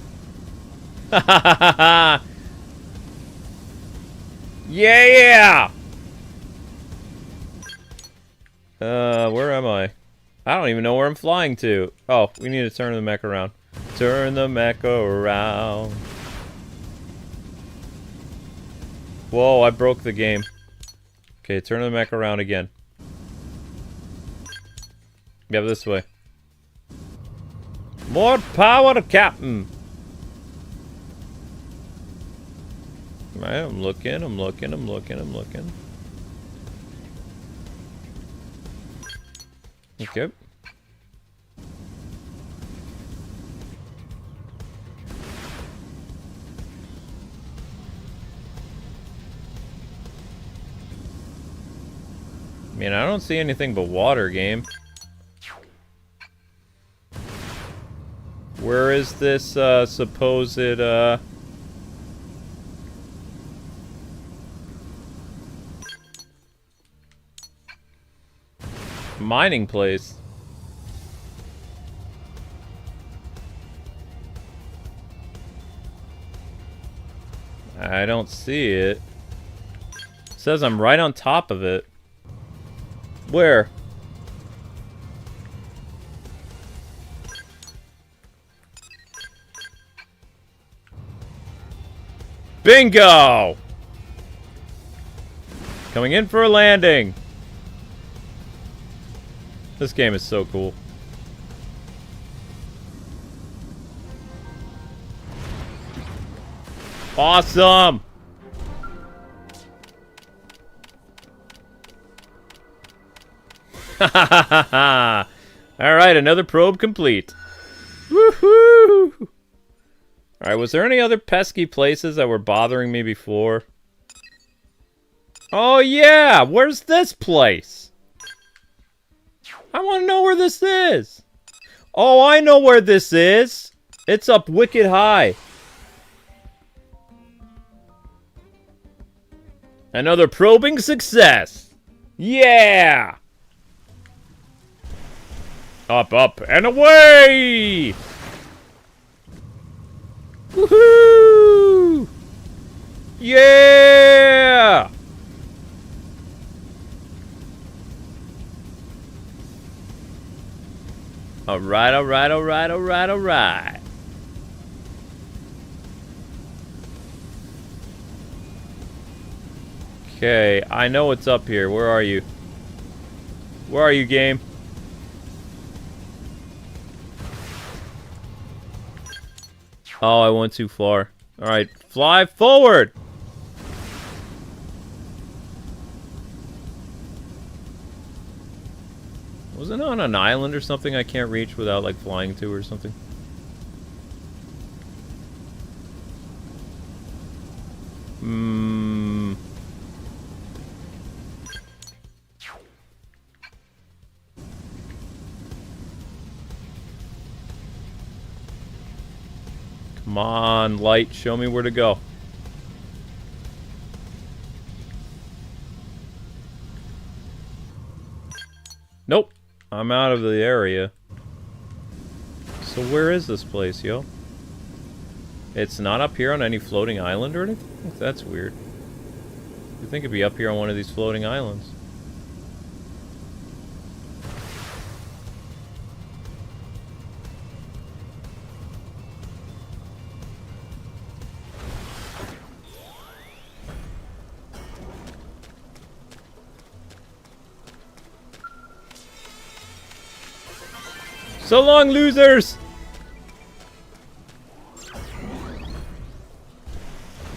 Yeah! Where am I? I don't even know where I'm flying to. Oh, we need to turn the mech around. Turn the mech around. Whoa, I broke the game. Okay, turn the mech around again. Yeah, this way. More power, Captain! Alright, I'm looking. Okay. Man, I don't see anything but water, game. Where is this, supposed, mining place? I don't see it. It says I'm right on top of it. Where? Bingo! Coming in for a landing. This game is so cool. Awesome! Alright, another probe complete. Woohoo! Alright, was there any other pesky places that were bothering me before? Oh yeah! Where's this place? I want to know where this is! Oh, I know where this is! It's up wicked high. Another probing success! Yeah! Up, up, and away! Woohoo! Yeah! Alright, alright, alright, alright, alright. Okay, I know it's up here. Where are you? Where are you, game? Oh, I went too far. Alright, fly forward! Wasn't it on an island or something I can't reach without, like, flying to or something? Come on, light, show me where to go. Nope, I'm out of the area. So where is this place, yo? It's not up here on any floating island or anything? That's weird. You'd think it'd be up here on one of these floating islands. So long, losers!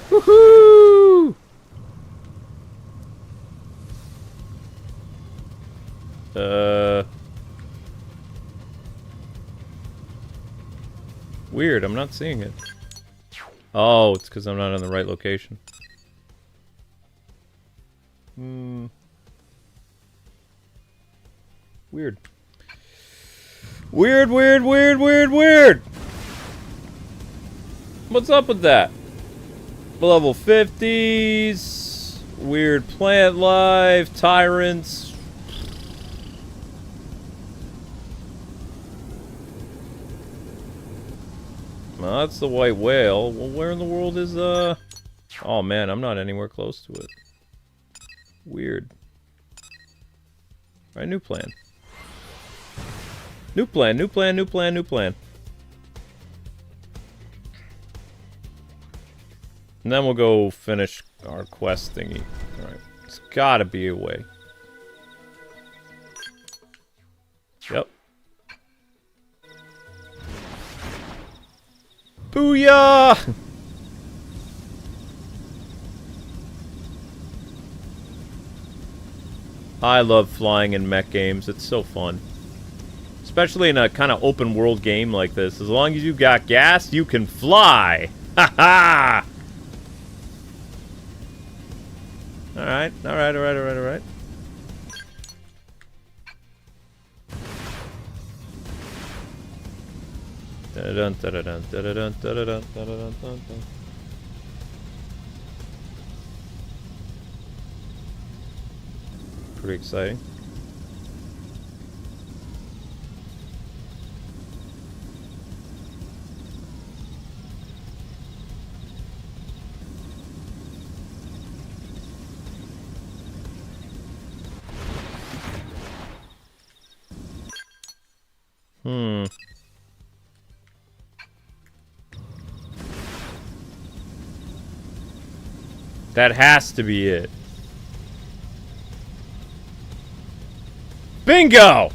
Woohoo! Weird, I'm not seeing it. Oh, it's because I'm not in the right location. Weird. Weird, weird, weird, weird, weird! What's up with that? Level 50s, weird plant life, tyrants. Well, that's the white whale. Well, where in the world is, Oh man, I'm not anywhere close to it. Weird. Alright, new plan. New plan, new plan, new plan, new plan. And then we'll go finish our quest thingy. Alright, there's gotta be a way. Yep. Booyah! I love flying in mech games, it's so fun. Especially in a kind of open world game like this. As long as you got gas, you can fly! Ha ha! Alright, alright, alright, alright, alright. Da-da-dun, da-da-dun, da-da-dun, da-da-dun, da-da-dun, da-da-dun. Pretty exciting. That has to be it. Bingo!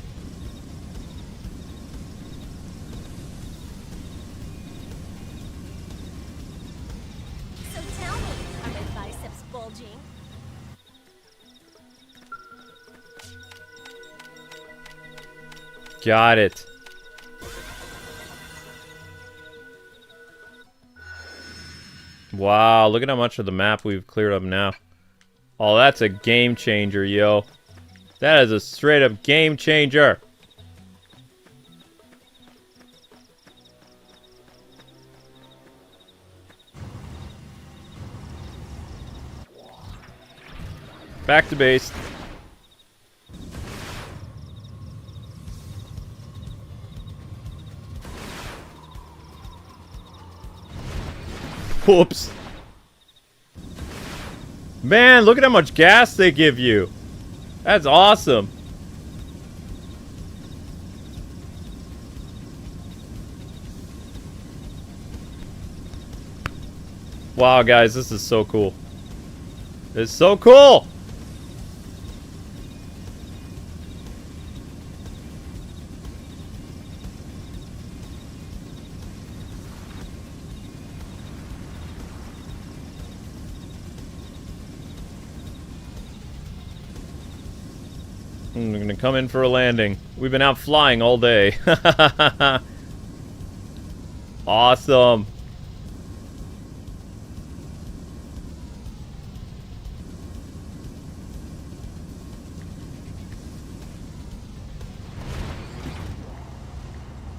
So tell me, are my biceps bulging? Got it. Wow, look at how much of the map we've cleared up now. Oh, that's a game changer, yo. That is a straight up game changer. Back to base. Whoops. Man, look at how much gas they give you. That's awesome. Wow, guys, this is so cool. It's so cool. I'm gonna come in for a landing. We've been out flying all day. Awesome.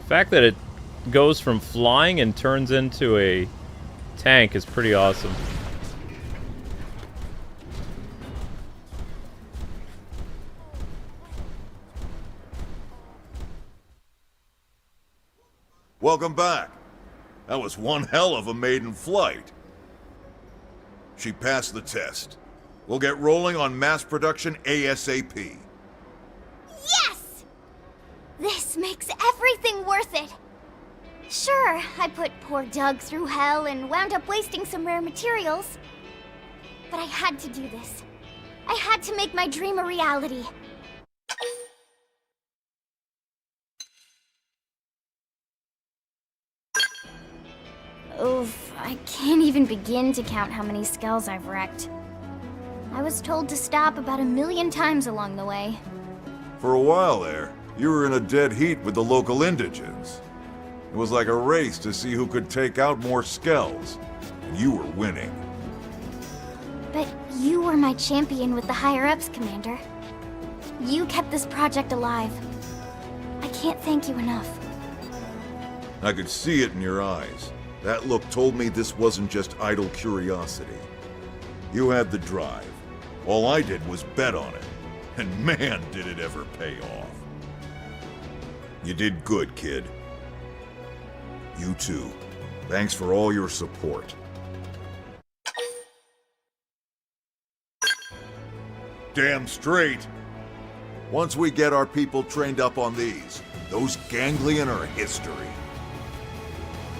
The fact that it goes from flying and turns into a tank is pretty awesome. Welcome back. That was one hell of a maiden flight. She passed the test. We'll get rolling on mass production ASAP. Yes! This makes everything worth it. Sure, I put poor Doug through hell and wound up wasting some rare materials. But I had to do this. I had to make my dream a reality. Oof, I can't even begin to count how many skulls I've wrecked. I was told to stop about 1,000,000 times along the way. For a while there, you were in a dead heat with the local indigents. It was like a race to see who could take out more skulls, and you were winning. But you were my champion with the higher-ups, Commander. You kept this project alive. I can't thank you enough. I could see it in your eyes. That look told me this wasn't just idle curiosity. You had the drive. All I did was bet on it. And man, did it ever pay off. You did good, kid. You too. Thanks for all your support. Damn straight. Once we get our people trained up on these, those ganglion are history.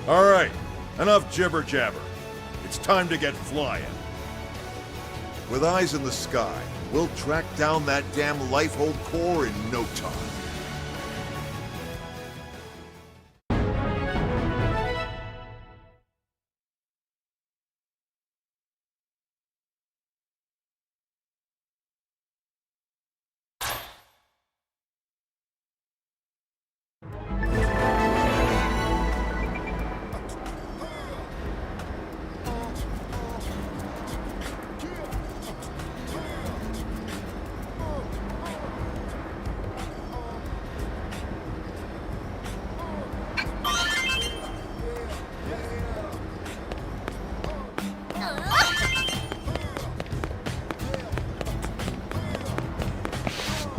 All right. Enough jibber-jabber. It's time to get flying. With eyes in the sky, we'll track down that damn Lifehold core in no time.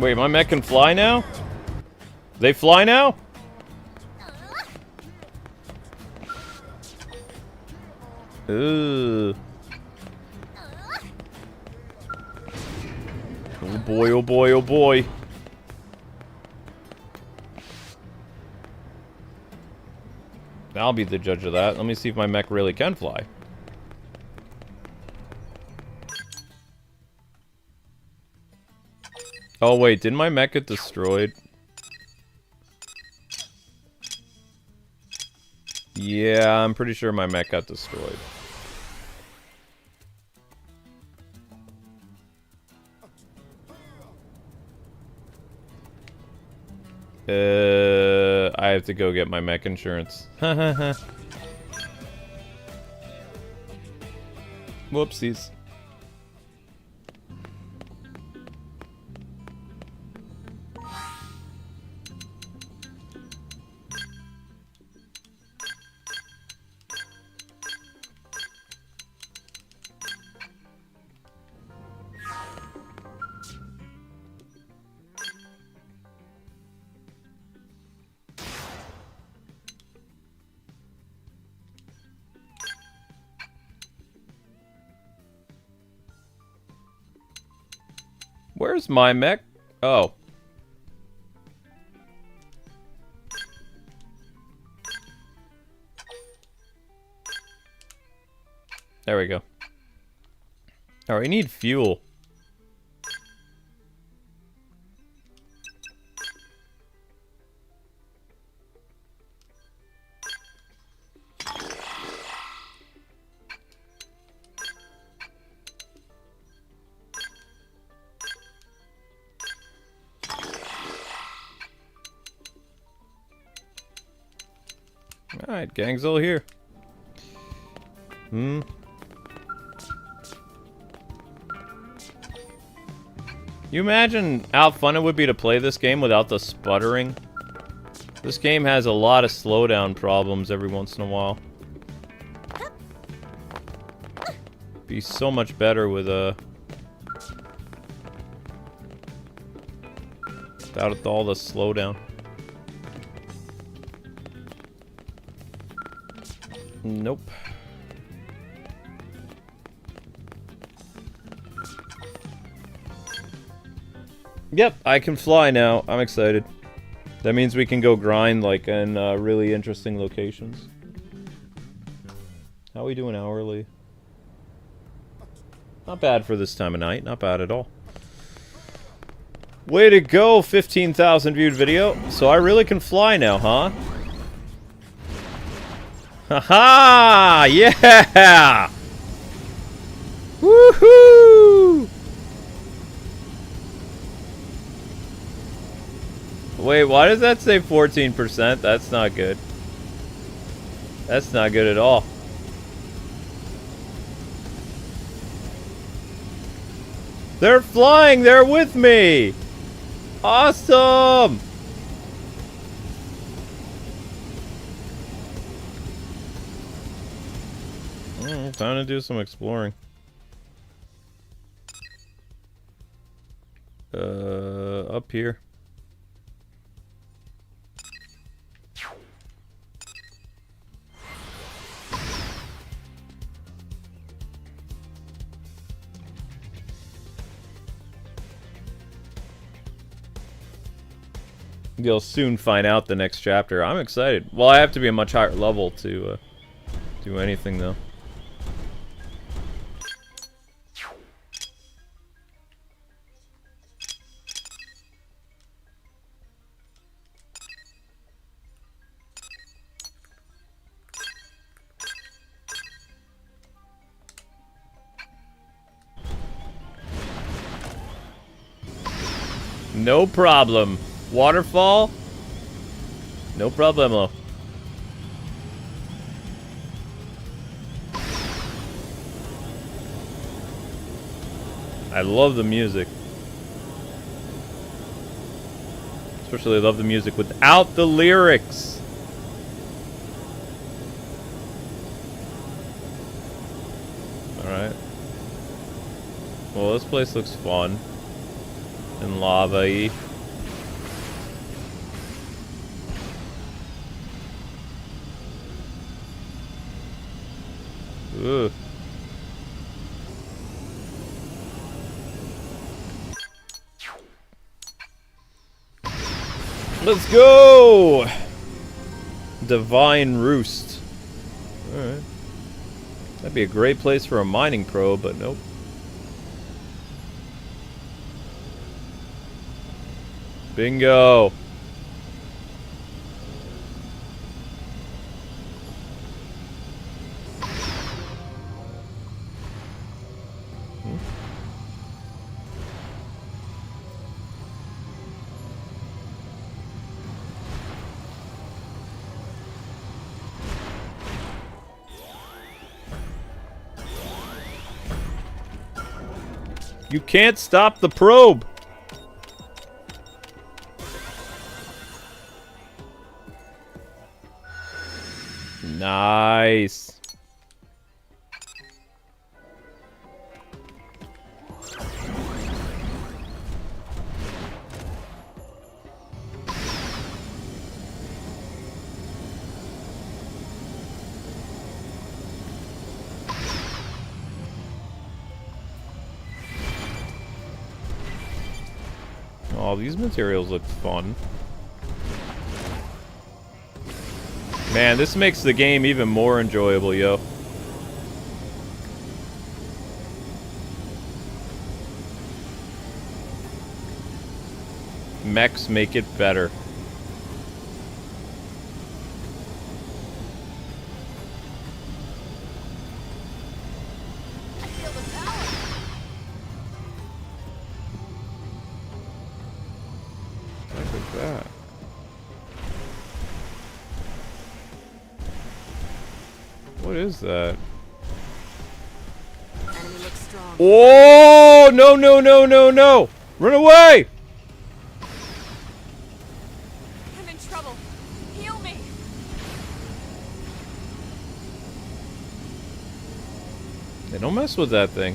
Wait, my mech can fly now? They fly now? Ooh. Oh boy, oh boy, oh boy. I'll be the judge of that. Let me see if my mech really can fly. Oh, wait. Didn't my mech get destroyed? Yeah, I'm pretty sure my mech got destroyed. I have to go get my mech insurance. Whoopsies. Where's my mech? Oh. There we go. Oh, we need fuel. Alright, gang's all here. You imagine how fun it would be to play this game without the sputtering? This game has a lot of slowdown problems every once in a while. Be so much better with without all the slowdown. Nope. Yep, I can fly now. I'm excited. That means we can go grind, like, in really interesting locations. How are we doing hourly? Not bad for this time of night. Not bad at all. Way to go, 15,000 viewed video. So I really can fly now, huh? Haha! Yeah! Woohoo! Wait, why does that say 14%? That's not good. That's not good at all. They're flying! They're with me! Awesome! Time to do some exploring. Up here. You'll soon find out the next chapter. I'm excited. Well, I have to be a much higher level to do anything, though. No problem. Waterfall? No problemo. I love the music. Especially I love the music without the lyrics. Alright. Well, this place looks fun. And lava-y. Ugh. Let's go! Divine Roost. Alright. That'd be a great place for a mining probe, but nope. Bingo. You can't stop the probe. Nice. Oh, these materials look fun. Man, this makes the game even more enjoyable, yo. Mechs make it better. That. What is that? Enemy looks strong. Oh, no, no, no, no, no. Run away. I'm in trouble. Heal me. They don't mess with that thing.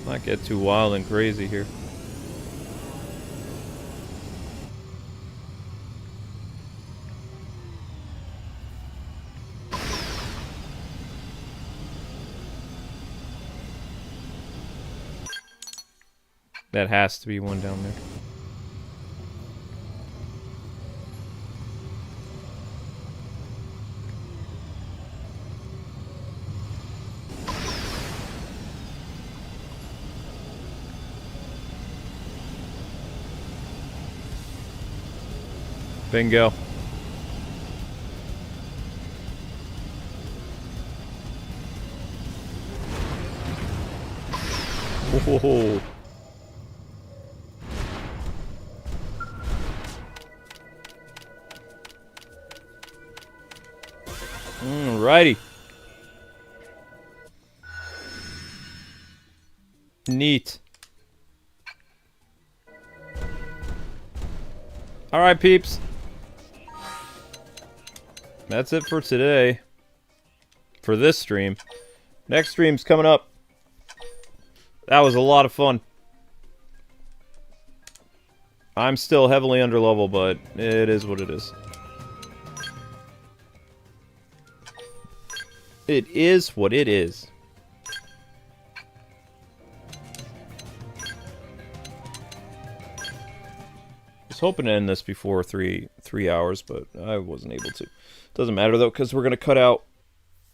Not get too wild and crazy here. That has to be one down there. Bingo. Whoa. Alrighty. Neat. Alright, peeps. That's it for today. For this stream. Next stream's coming up. That was a lot of fun. I'm still heavily underlevel, but it is what it is. It is what it is. I was hoping to end this before three hours, but I wasn't able to. Doesn't matter though, because we're gonna cut out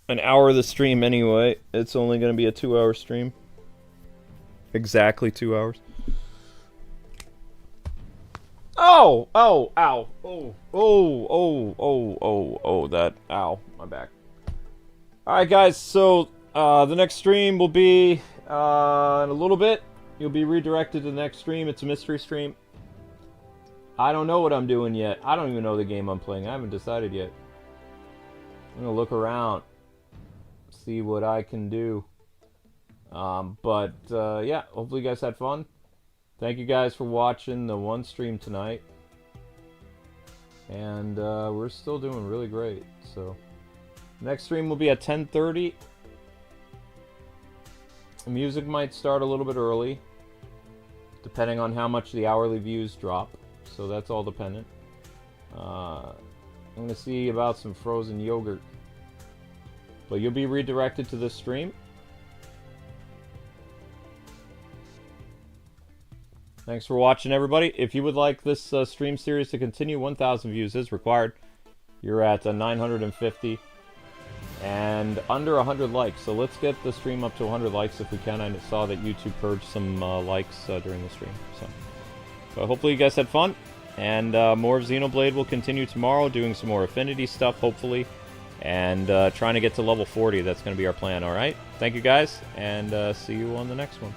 an hour of the stream anyway. It's only gonna be a 2-hour stream. Exactly 2 hours. Oh! Oh! Ow! Oh! Oh! Oh! Oh! Oh! Oh! That! Ow! My back. Alright guys, so the next stream will be in a little bit. You'll be redirected to the next stream. It's a mystery stream. I don't know what I'm doing yet. I don't even know the game I'm playing. I haven't decided yet. I'm gonna look around, see what I can do. Yeah, hopefully you guys had fun. Thank you guys for watching the one stream tonight. And we're still doing really great, so... Next stream will be at 10:30. The music might start a little bit early, depending on how much the hourly views drop. So that's all dependent. I'm going to see about some frozen yogurt. But you'll be redirected to this stream. Thanks for watching, everybody. If you would like this stream series to continue, 1,000 views is required. You're at 950. and under 100 likes. So let's get the stream up to 100 likes if we can. I saw that YouTube purged some likes during the stream. So hopefully you guys had fun. And more of Xenoblade will continue tomorrow, doing some more Affinity stuff, hopefully. And trying to get to level 40. That's going to be our plan, alright? Thank you guys, and see you on the next one.